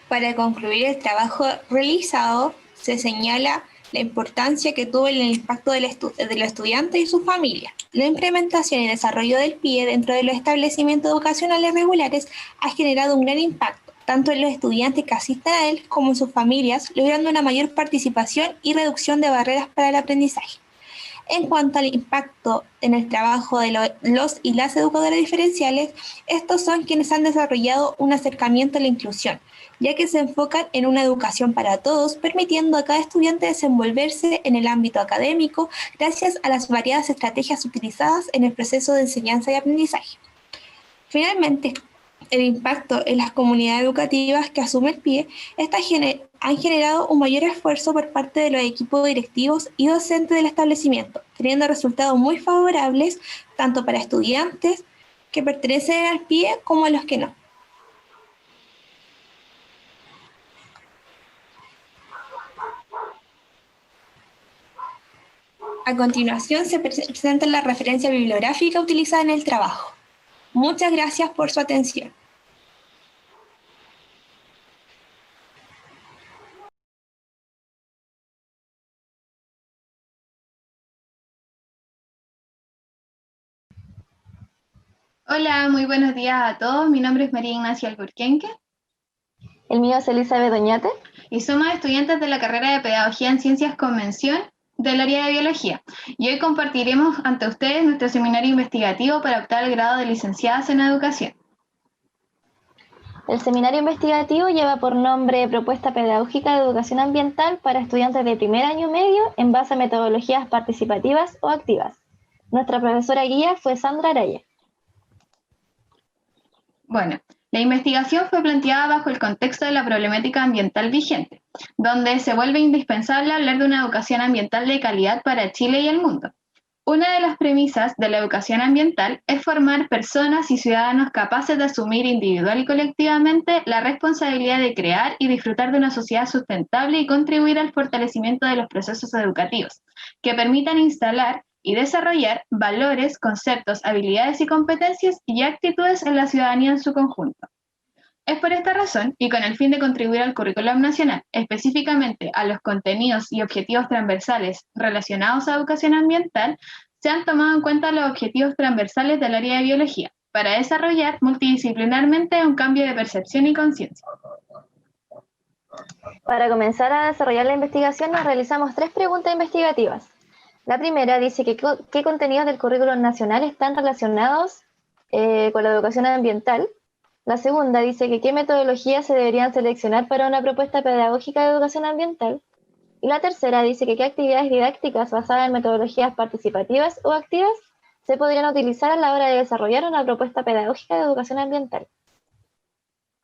[SPEAKER 21] Para concluir el trabajo realizado, se señala la importancia que tuvo en el impacto de los estudiantes y su familia. La implementación y desarrollo del PIE dentro de los establecimientos educacionales regulares ha generado un gran impacto, tanto en los estudiantes que asisten a él como en sus familias, logrando una mayor participación y reducción de barreras para el aprendizaje. En cuanto al impacto en el trabajo de los y las educadoras diferenciales, estos son quienes han desarrollado un acercamiento a la inclusión, ya que se enfocan en una educación para todos, permitiendo a cada estudiante desenvolverse en el ámbito académico gracias a las variadas estrategias utilizadas en el proceso de enseñanza y aprendizaje. Finalmente, el impacto en las comunidades educativas que asume el PIE han generado un mayor esfuerzo por parte de los equipos directivos y docentes del establecimiento, teniendo resultados muy favorables tanto para estudiantes que pertenecen al PIE como a los que no. A continuación se presenta la referencia bibliográfica utilizada en el trabajo. Muchas gracias por su atención.
[SPEAKER 10] Hola, muy buenos días a todos. Mi nombre es María Ignacia Alburquenque.
[SPEAKER 22] El mío es Elizabeth Doñate.
[SPEAKER 10] Y somos estudiantes de la carrera de Pedagogía en Ciencias Convención del área de Biología. Y hoy compartiremos ante ustedes nuestro seminario investigativo para optar al grado de licenciadas en Educación.
[SPEAKER 22] El seminario investigativo lleva por nombre Propuesta Pedagógica de Educación Ambiental para estudiantes de primer año medio en base a metodologías participativas o activas. Nuestra profesora guía fue Sandra Araya.
[SPEAKER 10] Bueno, la investigación fue planteada bajo el contexto de la problemática ambiental vigente, donde se vuelve indispensable hablar de una educación ambiental de calidad para Chile y el mundo. Una de las premisas de la educación ambiental es formar personas y ciudadanos capaces de asumir individual y colectivamente la responsabilidad de crear y disfrutar de una sociedad sustentable y contribuir al fortalecimiento de los procesos educativos, que permitan instalar y desarrollar valores, conceptos, habilidades y competencias y actitudes en la ciudadanía en su conjunto. Es por esta razón, y con el fin de contribuir al currículum nacional, específicamente a los contenidos y objetivos transversales relacionados a educación ambiental, se han tomado en cuenta los objetivos transversales del área de biología, para desarrollar multidisciplinarmente un cambio de percepción y conciencia.
[SPEAKER 22] Para comenzar a desarrollar la investigación nos realizamos 3 preguntas investigativas. La primera dice que qué contenidos del currículum nacional están relacionados con la educación ambiental. La segunda dice que qué metodologías se deberían seleccionar para una propuesta pedagógica de educación ambiental. Y la tercera dice que qué actividades didácticas basadas en metodologías participativas o activas se podrían utilizar a la hora de desarrollar una propuesta pedagógica de educación ambiental.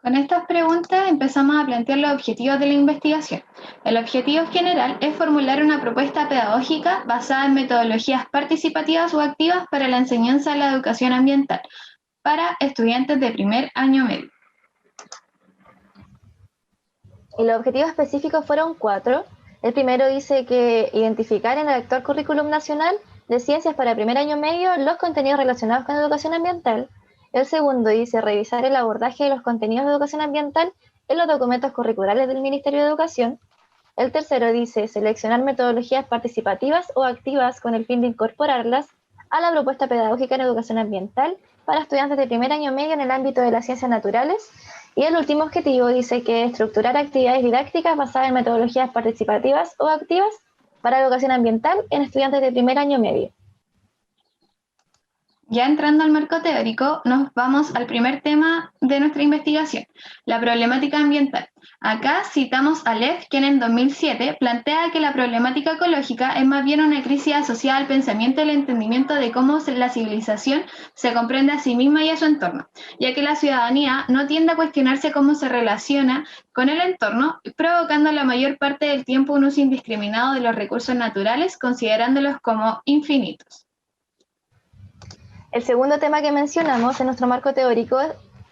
[SPEAKER 10] Con estas preguntas empezamos a plantear los objetivos de la investigación. El objetivo general es formular una propuesta pedagógica basada en metodologías participativas o activas para la enseñanza de la educación ambiental para estudiantes de primer año medio.
[SPEAKER 22] Y los objetivos específicos fueron 4. El primero dice que identificar en el actual currículum nacional de ciencias para primer año medio los contenidos relacionados con educación ambiental. El segundo dice revisar el abordaje de los contenidos de educación ambiental en los documentos curriculares del Ministerio de Educación. El tercero dice seleccionar metodologías participativas o activas con el fin de incorporarlas a la propuesta pedagógica en educación ambiental para estudiantes de primer año medio en el ámbito de las ciencias naturales. Y el último objetivo dice que estructurar actividades didácticas basadas en metodologías participativas o activas para educación ambiental en estudiantes de primer año medio.
[SPEAKER 10] Ya entrando al marco teórico, nos vamos al primer tema de nuestra investigación, la problemática ambiental. Acá citamos a Lev, quien en 2007 plantea que la problemática ecológica es más bien una crisis asociada al pensamiento y el entendimiento de cómo la civilización se comprende a sí misma y a su entorno, ya que la ciudadanía no tiende a cuestionarse cómo se relaciona con el entorno, provocando la mayor parte del tiempo un uso indiscriminado de los recursos naturales, considerándolos como infinitos.
[SPEAKER 22] El segundo tema que mencionamos en nuestro marco teórico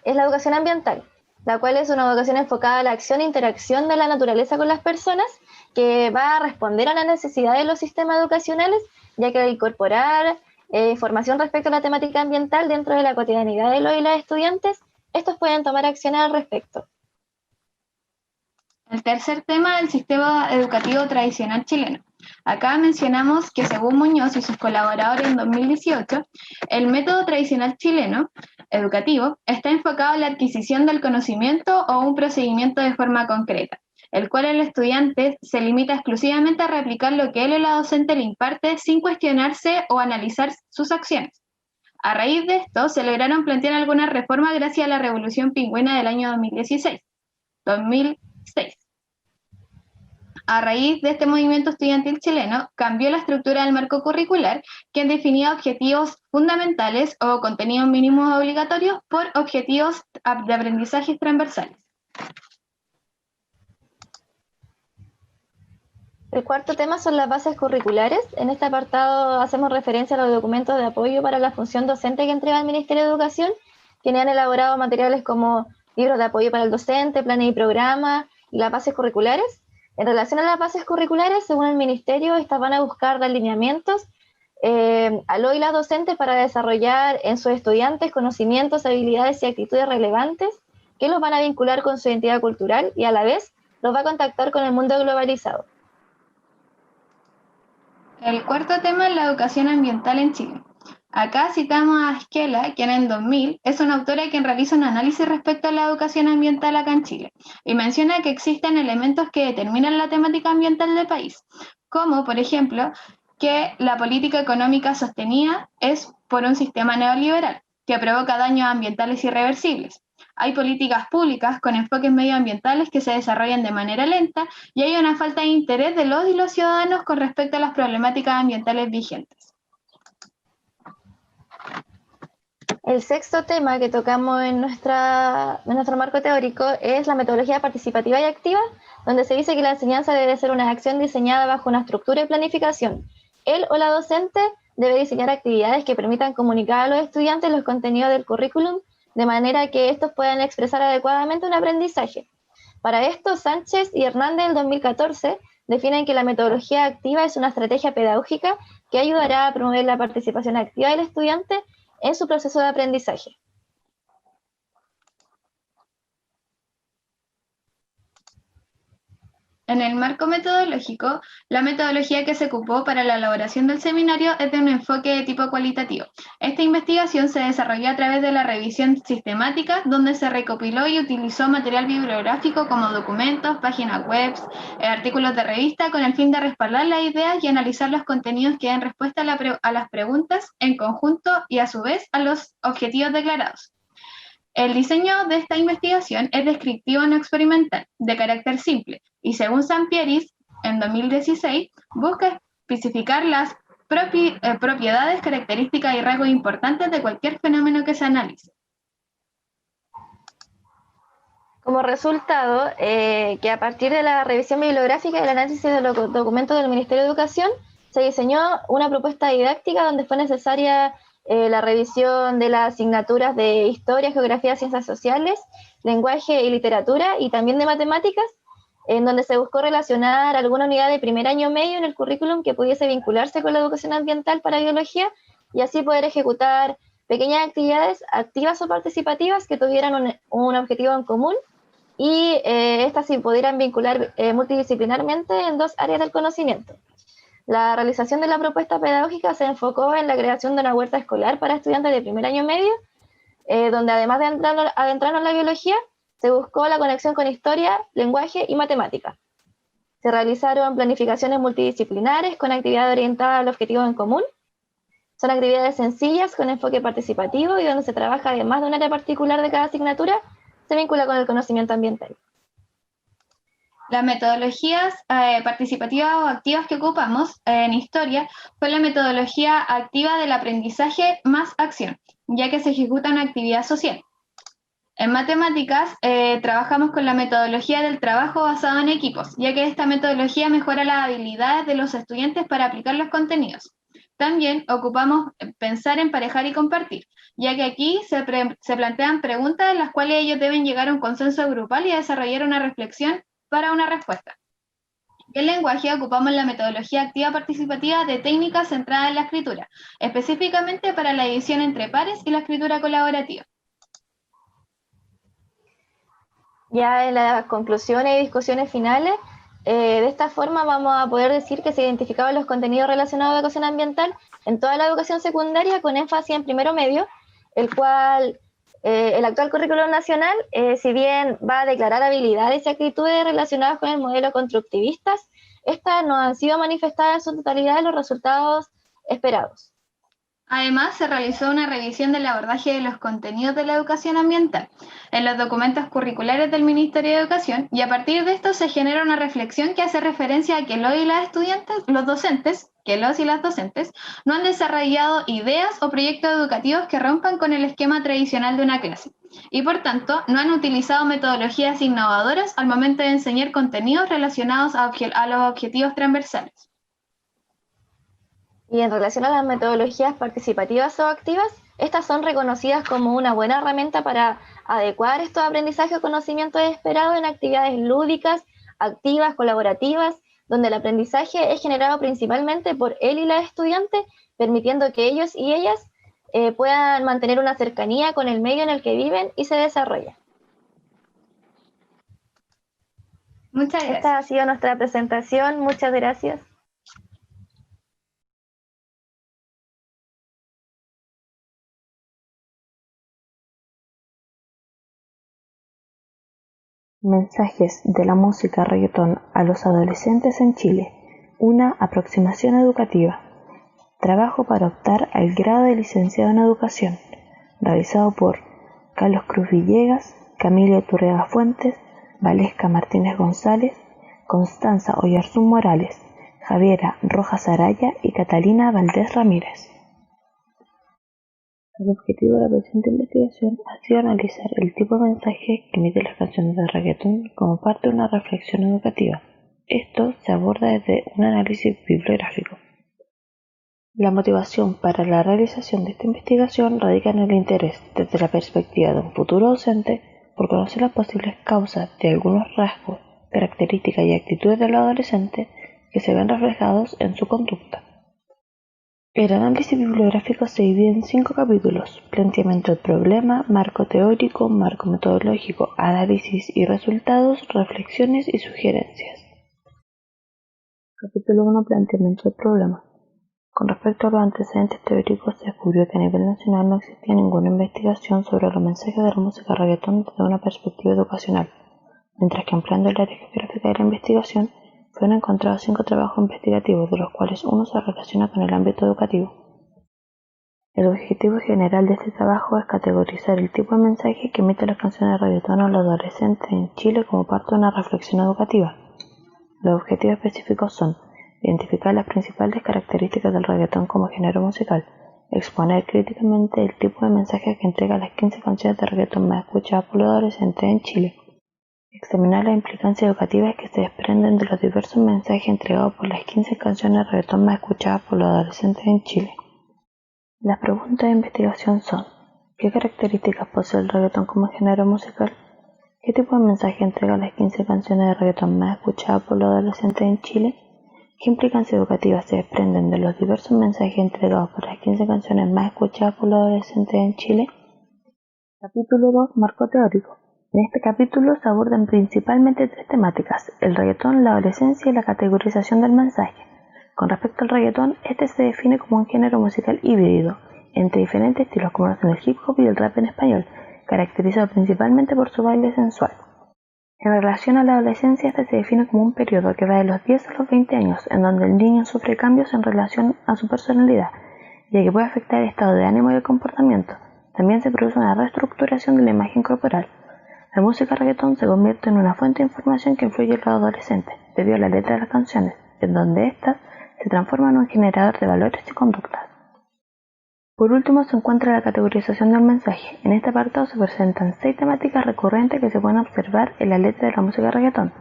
[SPEAKER 22] es la educación ambiental, la cual es una educación enfocada a la acción e interacción de la naturaleza con las personas, que va a responder a las necesidades de los sistemas educacionales, ya que al incorporar información respecto a la temática ambiental dentro de la cotidianidad de los y las estudiantes, estos pueden tomar acciones al respecto.
[SPEAKER 10] El tercer tema, el sistema educativo tradicional chileno. Acá mencionamos que según Muñoz y sus colaboradores en 2018, el método tradicional chileno educativo está enfocado en la adquisición del conocimiento o un procedimiento de forma concreta, el cual el estudiante se limita exclusivamente a replicar lo que él o la docente le imparte sin cuestionarse o analizar sus acciones. A raíz de esto, se lograron plantear algunas reformas gracias a la Revolución Pingüina del año 2006. A raíz de este movimiento estudiantil chileno, cambió la estructura del marco curricular, que definía objetivos fundamentales o contenidos mínimos obligatorios por objetivos de aprendizaje transversales.
[SPEAKER 22] El cuarto tema son las bases curriculares. En este apartado hacemos referencia a los documentos de apoyo para la función docente que entrega el Ministerio de Educación, quienes han elaborado materiales como libros de apoyo para el docente, planes y programas, y las bases curriculares. En relación a las bases curriculares, según el Ministerio, estas van a buscar dar lineamientos a los y las docentes para desarrollar en sus estudiantes conocimientos, habilidades y actitudes relevantes que los van a vincular con su identidad cultural y a la vez los va a contactar con el mundo globalizado.
[SPEAKER 10] El cuarto tema es la educación ambiental en Chile. Acá citamos a Esquela, quien en 2000 es una autora quien realiza un análisis respecto a la educación ambiental acá en Chile y menciona que existen elementos que determinan la temática ambiental del país, como por ejemplo que la política económica sostenida es por un sistema neoliberal que provoca daños ambientales irreversibles. Hay políticas públicas con enfoques medioambientales que se desarrollan de manera lenta y hay una falta de interés de los y los ciudadanos con respecto a las problemáticas ambientales vigentes.
[SPEAKER 22] El sexto tema que tocamos en nuestro marco teórico es la metodología participativa y activa, donde se dice que la enseñanza debe ser una acción diseñada bajo una estructura y planificación. Él o la docente debe diseñar actividades que permitan comunicar a los estudiantes los contenidos del currículum de manera que estos puedan expresar adecuadamente un aprendizaje. Para esto, Sánchez y Hernández en 2014 definen que la metodología activa es una estrategia pedagógica que ayudará a promover la participación activa del estudiante en su proceso de aprendizaje.
[SPEAKER 10] En el marco metodológico, la metodología que se ocupó para la elaboración del seminario es de un enfoque de tipo cualitativo. Esta investigación se desarrolló a través de la revisión sistemática, donde se recopiló y utilizó material bibliográfico como documentos, páginas web, artículos de revista, con el fin de respaldar las ideas y analizar los contenidos que den respuesta a las preguntas en conjunto y a su vez a los objetivos declarados. El diseño de esta investigación es descriptivo no experimental, de carácter simple, y según Sampieris, en 2016, busca especificar las propiedades, características y rasgos importantes de cualquier fenómeno que se analice.
[SPEAKER 22] Como resultado, que a partir de la revisión bibliográfica y el análisis de los documentos del Ministerio de Educación, se diseñó una propuesta didáctica donde fue necesaria la revisión de las asignaturas de Historia, Geografía, Ciencias Sociales, Lenguaje y Literatura, y también de Matemáticas, en donde se buscó relacionar alguna unidad de primer año medio en el currículum que pudiese vincularse con la educación ambiental para biología, y así poder ejecutar pequeñas actividades activas o participativas que tuvieran un objetivo en común, y estas se pudieran vincular multidisciplinarmente en dos áreas del conocimiento. La realización de la propuesta pedagógica se enfocó en la creación de una huerta escolar para estudiantes de primer año medio, donde además de adentrarnos en la biología, se buscó la conexión con historia, lenguaje y matemática. Se realizaron planificaciones multidisciplinares con actividades orientadas al objetivo en común. Son actividades sencillas con enfoque participativo y donde se trabaja además de un área particular de cada asignatura, se vincula con el conocimiento ambiental.
[SPEAKER 10] Las metodologías participativas o activas que ocupamos en historia fue la metodología activa del aprendizaje más acción, ya que se ejecuta una actividad social. En matemáticas trabajamos con la metodología del trabajo basado en equipos, ya que esta metodología mejora las habilidades de los estudiantes para aplicar los contenidos. También ocupamos pensar, emparejar y compartir, ya que aquí se plantean preguntas en las cuales ellos deben llegar a un consenso grupal y a desarrollar una reflexión para una respuesta. En el lenguaje ocupamos la metodología activa participativa de técnicas centradas en la escritura, específicamente para la edición entre pares y la escritura colaborativa.
[SPEAKER 22] Ya en las conclusiones y discusiones finales, de esta forma vamos a poder decir que se identificaban los contenidos relacionados a educación ambiental en toda la educación secundaria con énfasis en primero medio, el cual el actual currículo nacional, si bien va a declarar habilidades y actitudes relacionadas con el modelo constructivista, estas no han sido manifestadas en su totalidad en los resultados esperados.
[SPEAKER 10] Además, se realizó una revisión del abordaje de los contenidos de la educación ambiental en los documentos curriculares del Ministerio de Educación y a partir de esto se genera una reflexión que hace referencia a que los y las docentes no han desarrollado ideas o proyectos educativos que rompan con el esquema tradicional de una clase y por tanto no han utilizado metodologías innovadoras al momento de enseñar contenidos relacionados a los objetivos transversales.
[SPEAKER 22] Y en relación a las metodologías participativas o activas, estas son reconocidas como una buena herramienta para adecuar estos aprendizajes o conocimientos esperados en actividades lúdicas, activas, colaborativas, donde el aprendizaje es generado principalmente por él y la estudiante, permitiendo que ellos y ellas puedan mantener una cercanía con el medio en el que viven y se desarrollan.
[SPEAKER 10] Muchas gracias.
[SPEAKER 22] Esta ha sido nuestra presentación. Muchas gracias.
[SPEAKER 9] Mensajes de la música reggaetón a los adolescentes en Chile. Una aproximación educativa. Trabajo para optar al grado de licenciado en educación. Realizado por Carlos Cruz Villegas, Camilo Turrega Fuentes, Valesca Martínez González, Constanza Oyarzún Morales, Javiera Rojas Araya y Catalina Valdés Ramírez. El objetivo de la presente investigación ha sido analizar el tipo de mensaje que emiten las canciones de reggaetón como parte de una reflexión educativa. Esto se aborda desde un análisis bibliográfico. La motivación para la realización de esta investigación radica en el interés, desde la perspectiva de un futuro docente, por conocer las posibles causas de algunos rasgos, características y actitudes de los adolescentes que se ven reflejados en su conducta. El análisis bibliográfico se divide en 5 capítulos: planteamiento del problema, marco teórico, marco metodológico, análisis y resultados, reflexiones y sugerencias. Capítulo 1. Planteamiento del problema. Con respecto a los antecedentes teóricos, se descubrió que a nivel nacional no existía ninguna investigación sobre los mensajes de la música reggaetón desde una perspectiva educacional, mientras que ampliando el área geográfica de la investigación, fueron encontrados 5 trabajos investigativos, de los cuales uno se relaciona con el ámbito educativo. El objetivo general de este trabajo es categorizar el tipo de mensaje que emiten las canciones de reggaetón a los adolescentes en Chile como parte de una reflexión educativa. Los objetivos específicos son identificar las principales características del reggaetón como género musical, exponer críticamente el tipo de mensaje que entrega las 15 canciones de reggaetón más escuchadas por los adolescentes en Chile, examinar las implicancias educativas que se desprenden de los diversos mensajes entregados por las 15 canciones de reggaetón más escuchadas por los adolescentes en Chile. Las preguntas de investigación son: ¿qué características posee el reggaetón como género musical? ¿Qué tipo de mensaje entrega las 15 canciones de reggaetón más escuchadas por los adolescentes en Chile? ¿Qué implicancias educativas se desprenden de los diversos mensajes entregados por las 15 canciones más escuchadas por los adolescentes en Chile? Capítulo 2. Marco teórico. En este capítulo se abordan principalmente 3 temáticas: el reggaetón, la adolescencia y la categorización del mensaje. Con respecto al reggaetón, este se define como un género musical híbrido, entre diferentes estilos como lo son el hip hop y el rap en español, caracterizado principalmente por su baile sensual. En relación a la adolescencia, este se define como un periodo que va de los 10 a los 20 años, en donde el niño sufre cambios en relación a su personalidad,
[SPEAKER 1] ya que puede afectar el estado de ánimo y el comportamiento. También se produce una reestructuración de la imagen corporal. La música reggaetón se convierte en una fuente de información que influye en los adolescentes, debido a la letra de las canciones, en donde éstas se transforman en un generador de valores y conductas. Por último se encuentra la categorización del mensaje. En este apartado se presentan 6 temáticas recurrentes que se pueden observar en la letra de la música reggaetón.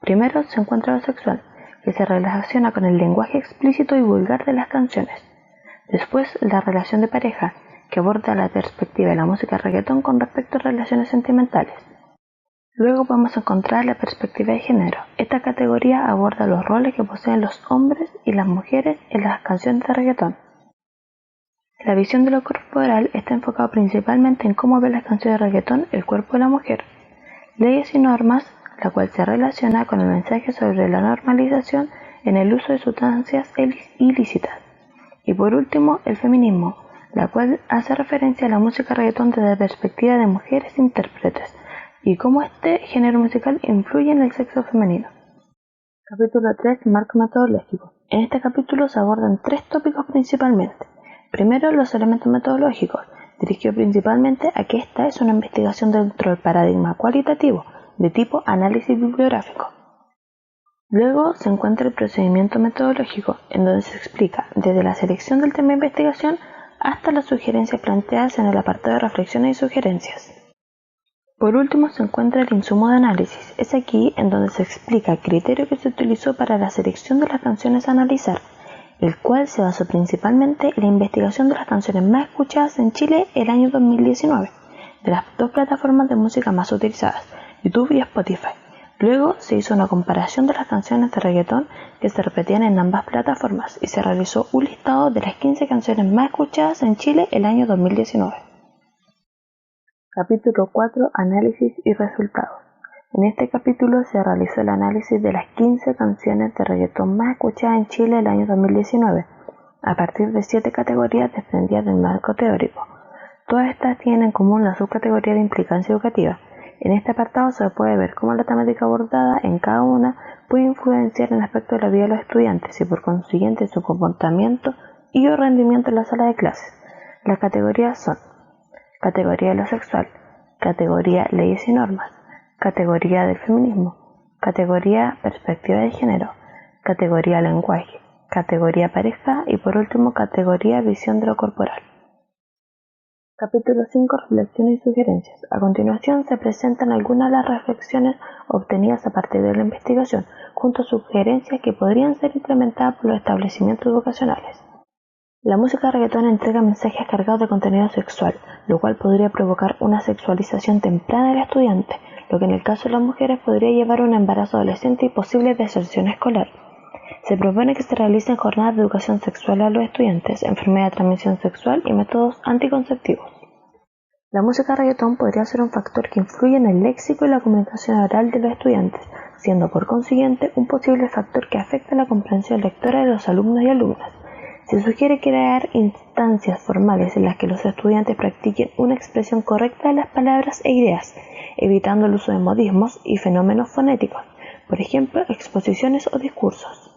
[SPEAKER 1] Primero se encuentra lo sexual, que se relaciona con el lenguaje explícito y vulgar de las canciones. Después la relación de pareja, que aborda la perspectiva de la música reggaetón con respecto a relaciones sentimentales. Luego podemos encontrar la perspectiva de género. Esta categoría aborda los roles que poseen los hombres y las mujeres en las canciones de reggaetón. La visión de lo corporal está enfocada principalmente en cómo ve las canciones de reggaetón el cuerpo de la mujer. Leyes y normas, la cual se relaciona con el mensaje sobre la normalización en el uso de sustancias ilícitas. Y por último, el feminismo, la cual hace referencia a la música reggaetón desde la perspectiva de mujeres intérpretes y cómo este género musical influye en el sexo femenino. Capítulo 3. Marco metodológico. En este capítulo se abordan 3 tópicos principalmente. Primero, los elementos metodológicos, dirigido principalmente a que esta es una investigación dentro del paradigma cualitativo, de tipo análisis bibliográfico. Luego se encuentra el procedimiento metodológico, en donde se explica desde la selección del tema de investigación hasta las sugerencias planteadas en el apartado de reflexiones y sugerencias. Por último se encuentra el insumo de análisis. Es aquí en donde se explica el criterio que se utilizó para la selección de las canciones a analizar, el cual se basó principalmente en la investigación de las canciones más escuchadas en Chile el año 2019, de las 2 plataformas de música más utilizadas, YouTube y Spotify. Luego se hizo una comparación de las canciones de reggaetón que se repetían en ambas plataformas y se realizó un listado de las 15 canciones más escuchadas en Chile el año 2019. Capítulo 4. Análisis y resultados. En este capítulo se realizó el análisis de las 15 canciones de reggaetón más escuchadas en Chile el año 2019, a partir de 7 categorías desprendidas del marco teórico. Todas estas tienen en común la subcategoría de implicancia educativa. En este apartado se puede ver cómo la temática abordada en cada una puede influenciar en el aspecto de la vida de los estudiantes y por consiguiente su comportamiento y o rendimiento en la sala de clases. Las categorías son: categoría de lo sexual, categoría leyes y normas, categoría del feminismo, categoría perspectiva de género, categoría lenguaje, categoría pareja y por último categoría visión de lo corporal. Capítulo 5. Reflexiones y sugerencias. A continuación se presentan algunas de las reflexiones obtenidas a partir de la investigación, junto a sugerencias que podrían ser implementadas por los establecimientos educacionales. La música reggaetón entrega mensajes cargados de contenido sexual, lo cual podría provocar una sexualización temprana del estudiante, lo que en el caso de las mujeres podría llevar a un embarazo adolescente y posibles deserción escolar. Se propone que se realicen jornadas de educación sexual a los estudiantes, enfermedad de transmisión sexual y métodos anticonceptivos. La música reggaetón podría ser un factor que influye en el léxico y la comunicación oral de los estudiantes, siendo por consiguiente un posible factor que afecta la comprensión lectora de los alumnos y alumnas. Se sugiere crear instancias formales en las que los estudiantes practiquen una expresión correcta de las palabras e ideas, evitando el uso de modismos y fenómenos fonéticos, por ejemplo, exposiciones o discursos.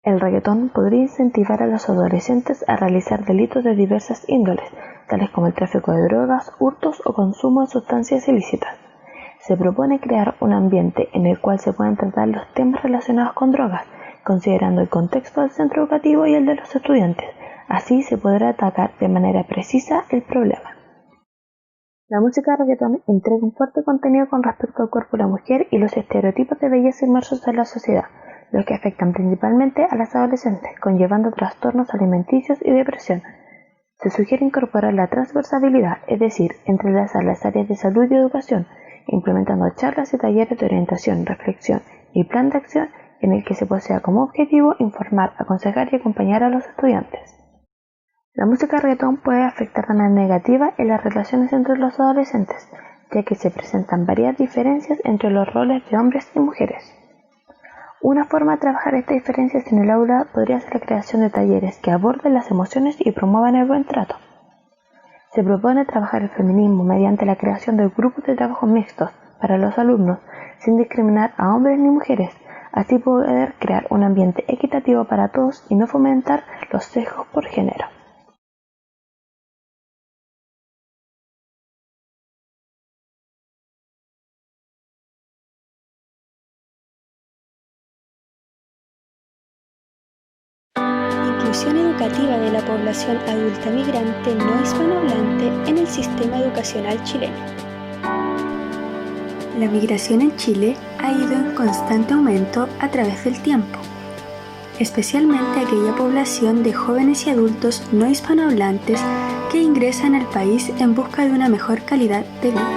[SPEAKER 1] El reggaetón podría incentivar a los adolescentes a realizar delitos de diversas índoles, tales como el tráfico de drogas, hurtos o consumo de sustancias ilícitas. Se propone crear un ambiente en el cual se puedan tratar los temas relacionados con drogas, considerando el contexto del centro educativo y el de los estudiantes. Así se podrá atacar de manera precisa el problema. La música de reggaetón entrega un fuerte contenido con respecto al cuerpo de la mujer y los estereotipos de belleza inmersos en la sociedad, los que afectan principalmente a las adolescentes, conllevando trastornos alimenticios y depresión. Se sugiere incorporar la transversalidad, es decir, entrelazar las áreas de salud y educación, implementando charlas y talleres de orientación, reflexión y plan de acción en el que se posea como objetivo informar, aconsejar y acompañar a los estudiantes. La música reggaetón puede afectar de manera negativa en las relaciones entre los adolescentes, ya que se presentan varias diferencias entre los roles de hombres y mujeres. Una forma de trabajar estas diferencias en el aula podría ser la creación de talleres que aborden las emociones y promuevan el buen trato. Se propone trabajar el feminismo mediante la creación de grupos de trabajo mixtos para los alumnos, sin discriminar a hombres ni mujeres, así poder crear un ambiente equitativo para todos y no fomentar los sesgos por género.
[SPEAKER 2] educativa de la población adulta migrante no hispanohablante en el sistema educacional chileno. La migración en Chile ha ido en constante aumento a través del tiempo, especialmente aquella población de jóvenes y adultos no hispanohablantes que ingresan al país en busca de una mejor calidad de vida.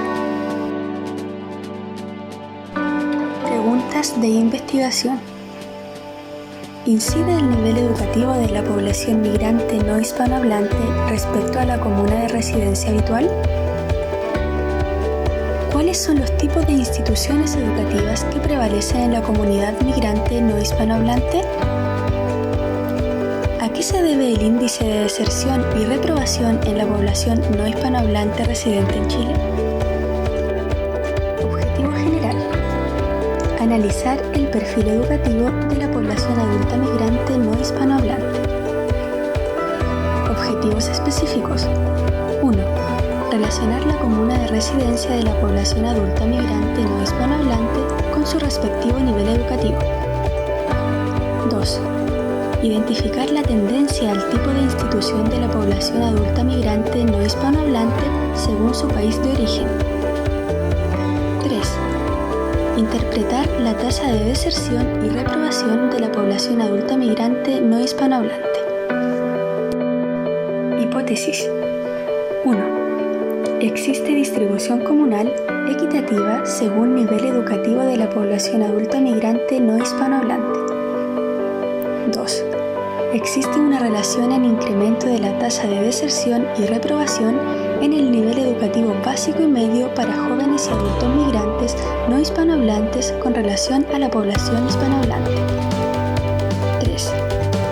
[SPEAKER 2] Preguntas de investigación. ¿Incide el nivel educativo de la población migrante no hispanohablante respecto a la comuna de residencia habitual? ¿Cuáles son los tipos de instituciones educativas que prevalecen en la comunidad migrante no hispanohablante? ¿A qué se debe el índice de deserción y reprobación en la población no hispanohablante residente en Chile? Objetivo general. Analizar el perfil educativo de la población adulta migrante no hispanohablante. Objetivos específicos. 1. Relacionar la comuna de residencia de la población adulta migrante no hispanohablante con su respectivo nivel educativo. 2. Identificar la tendencia al tipo de institución de la población adulta migrante no hispanohablante según su país de origen. 3. Interpretar la tasa de deserción y reprobación de la población adulta migrante no hispanohablante. Hipótesis. 1. Existe distribución comunal equitativa según nivel educativo de la población adulta migrante no hispanohablante. 2. Existe una relación en incremento de la tasa de deserción y reprobación en el nivel educativo básico y medio para jóvenes y adultos migrantes no hispanohablantes con relación a la población hispanohablante. 3.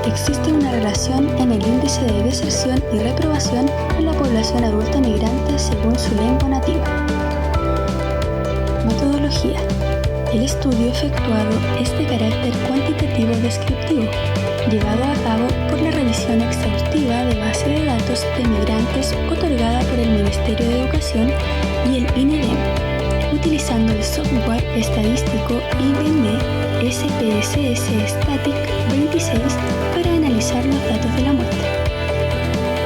[SPEAKER 2] Existe una relación en el índice de deserción y reprobación en la población adulta migrante según su lengua nativa. Metodología. El estudio efectuado es de carácter cuantitativo descriptivo, llevado a cabo por la revisión exhaustiva de base de datos de migrantes otorgada por el Ministerio de Educación y el INEDEM, utilizando el software estadístico IBM SPSS Static 26 para analizar los datos de la muestra.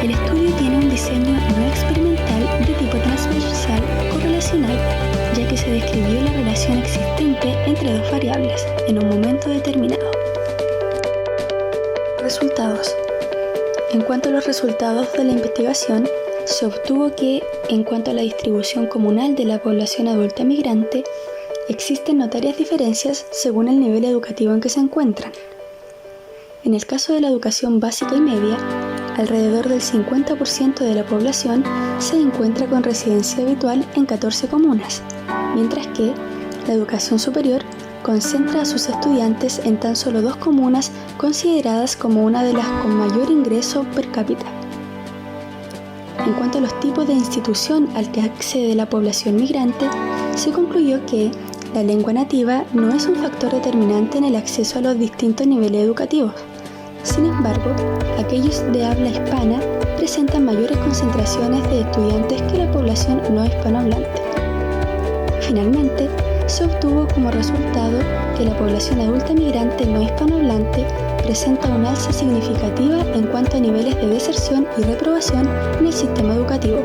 [SPEAKER 2] El estudio tiene un diseño no experimental de tipo transversal correlacional, ya que se describió la relación existente entre dos variables en un momento determinado. Resultados. En cuanto a los resultados de la investigación, se obtuvo que, en cuanto a la distribución comunal de la población adulta migrante, existen notorias diferencias según el nivel educativo en que se encuentran. En el caso de la educación básica y media, alrededor del 50% de la población se encuentra con residencia habitual en 14 comunas, mientras que la educación superior concentra a sus estudiantes en tan solo 2 comunas consideradas como una de las con mayor ingreso per cápita. En cuanto a los tipos de institución al que accede la población migrante, se concluyó que la lengua nativa no es un factor determinante en el acceso a los distintos niveles educativos. Sin embargo, aquellos de habla hispana presentan mayores concentraciones de estudiantes que la población no hispanohablante. Finalmente, se obtuvo como resultado que la población adulta migrante no hispanohablante presenta una alza significativa en cuanto a niveles de deserción y reprobación en el sistema educativo,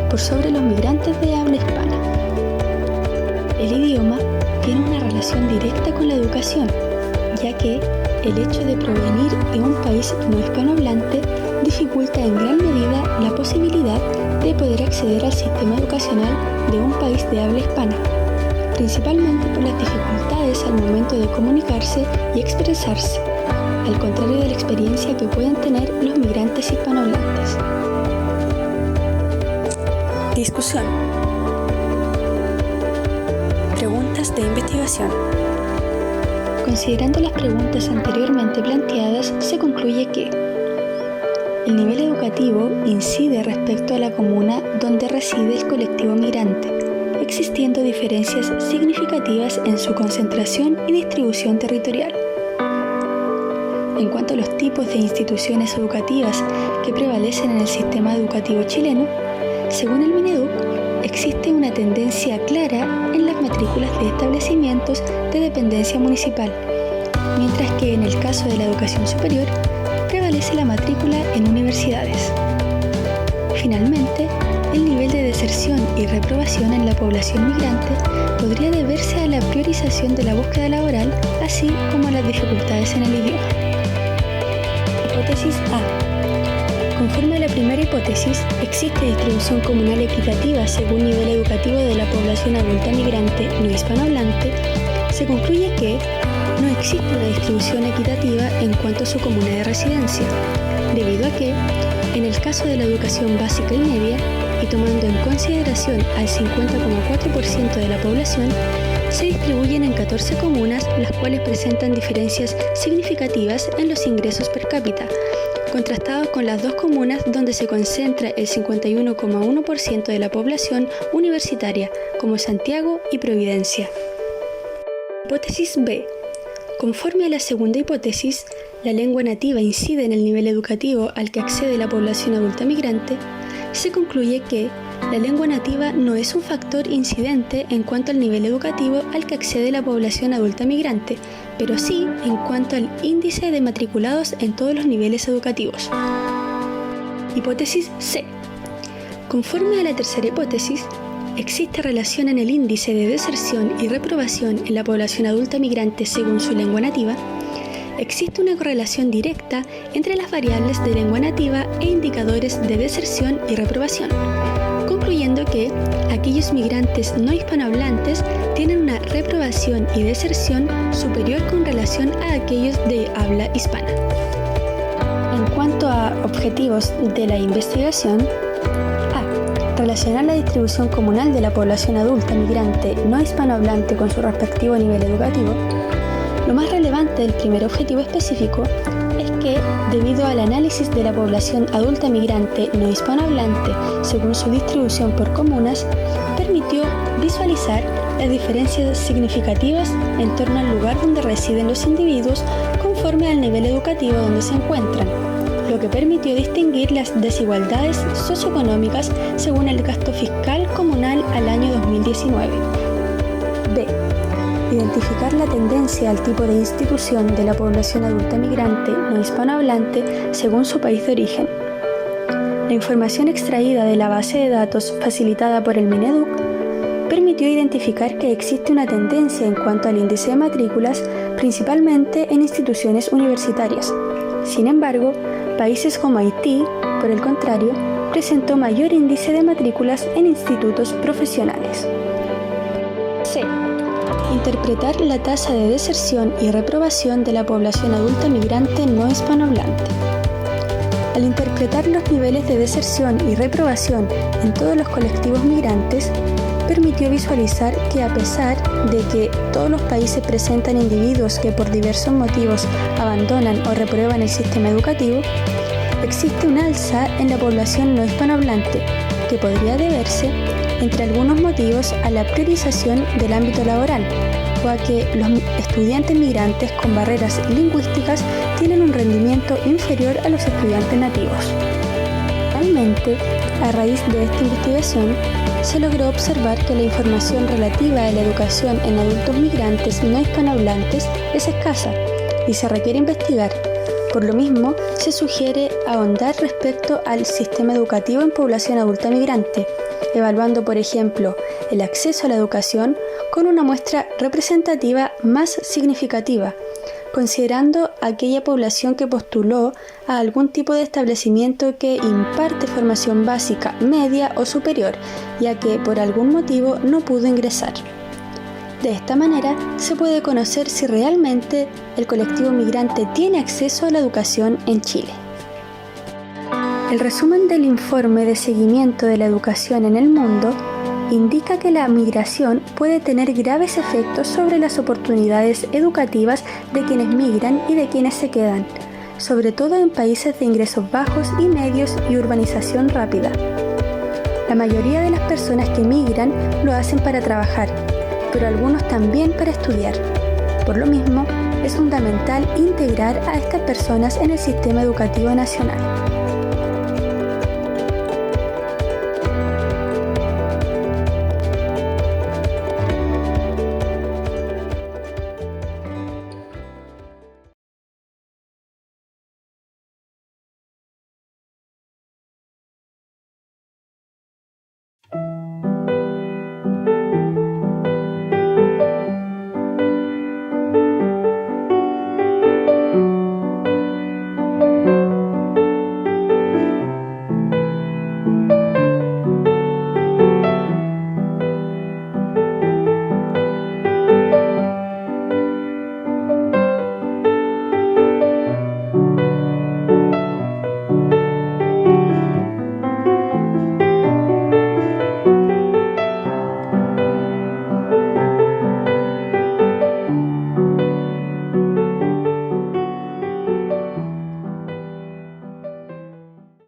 [SPEAKER 2] por sobre los migrantes de habla hispana. El idioma tiene una relación directa con la educación, ya que el hecho de provenir de un país no hispanohablante dificulta en gran medida la posibilidad de poder acceder al sistema educacional de un país de habla hispana, principalmente por las dificultades al momento de comunicarse y expresarse, al contrario de la experiencia que pueden tener los migrantes hispanohablantes. Discusión. Preguntas de investigación. Considerando las preguntas anteriormente planteadas, se concluye que el nivel educativo incide respecto a la comuna donde reside el colectivo migrante, existiendo diferencias significativas en su concentración y distribución territorial. En cuanto a los tipos de instituciones educativas que prevalecen en el sistema educativo chileno, según el Mineduc, existe una tendencia clara en las matrículas de establecimientos de dependencia municipal, mientras que en el caso de la educación superior prevalece la matrícula en universidades. Finalmente, el nivel de deserción y reprobación en la población migrante podría deberse a la priorización de la búsqueda laboral, así como a las dificultades en el idioma. Hipótesis A. Conforme a la primera hipótesis, existe distribución comunal equitativa según nivel educativo de la población adulta migrante no hispanohablante, se concluye que no existe una distribución equitativa en cuanto a su comuna de residencia, debido a que, en el caso de la educación básica y media, y tomando en consideración al 50,4% de la población, se distribuyen en 14 comunas, las cuales presentan diferencias significativas en los ingresos per cápita, contrastados con las dos comunas donde se concentra el 51,1% de la población universitaria, como Santiago y Providencia. Hipótesis B. Conforme a la segunda hipótesis, la lengua nativa incide en el nivel educativo al que accede la población adulta migrante, se concluye que la lengua nativa no es un factor incidente en cuanto al nivel educativo al que accede la población adulta migrante, pero sí en cuanto al índice de matriculados en todos los niveles educativos. Hipótesis C. Conforme a la tercera hipótesis, existe relación en el índice de deserción y reprobación en la población adulta migrante según su lengua nativa. Existe una correlación directa entre las variables de lengua nativa e indicadores de deserción y reprobación, concluyendo que aquellos migrantes no hispanohablantes tienen una reprobación y deserción superior con relación a aquellos de habla hispana. En cuanto a objetivos de la investigación, A. Relacionar la distribución comunal de la población adulta migrante no hispanohablante con su respectivo nivel educativo. Lo más relevante del primer objetivo específico es que, debido al análisis de la población adulta migrante no hispanohablante según su distribución por comunas, permitió visualizar las diferencias significativas en torno al lugar donde residen los individuos conforme al nivel educativo donde se encuentran, lo que permitió distinguir las desigualdades socioeconómicas según el gasto fiscal comunal al año 2019. B. Identificar la tendencia al tipo de institución de la población adulta migrante no hispanohablante según su país de origen. La información extraída de la base de datos facilitada por el Mineduc permitió identificar que existe una tendencia en cuanto al índice de matrículas, principalmente en instituciones universitarias. Sin embargo, países como Haití, por el contrario, presentó mayor índice de matrículas en institutos profesionales. C. Interpretar la tasa de deserción y reprobación de la población adulta migrante no hispanohablante. Al interpretar los niveles de deserción y reprobación en todos los colectivos migrantes, permitió visualizar que a pesar de que todos los países presentan individuos que por diversos motivos abandonan o reprueban el sistema educativo, existe un alza en la población no hispanohablante que podría deberse, entre algunos motivos, a la priorización del ámbito laboral o a que los estudiantes migrantes con barreras lingüísticas tienen un rendimiento inferior a los estudiantes nativos. Finalmente, a raíz de esta investigación, se logró observar que la información relativa a la educación en adultos migrantes no hispanohablantes es escasa y se requiere investigar. Por lo mismo, se sugiere ahondar respecto al sistema educativo en población adulta migrante, evaluando, por ejemplo, el acceso a la educación con una muestra representativa más significativa, considerando aquella población que postuló a algún tipo de establecimiento que imparte formación básica, media o superior, ya que por algún motivo no pudo ingresar. De esta manera, se puede conocer si realmente el colectivo migrante tiene acceso a la educación en Chile. El resumen del informe de seguimiento de la educación en el mundo indica que la migración puede tener graves efectos sobre las oportunidades educativas de quienes migran y de quienes se quedan, sobre todo en países de ingresos bajos y medios y urbanización rápida. La mayoría de las personas que migran lo hacen para trabajar, pero algunos también para estudiar. Por lo mismo, es fundamental integrar a estas personas en el sistema educativo nacional.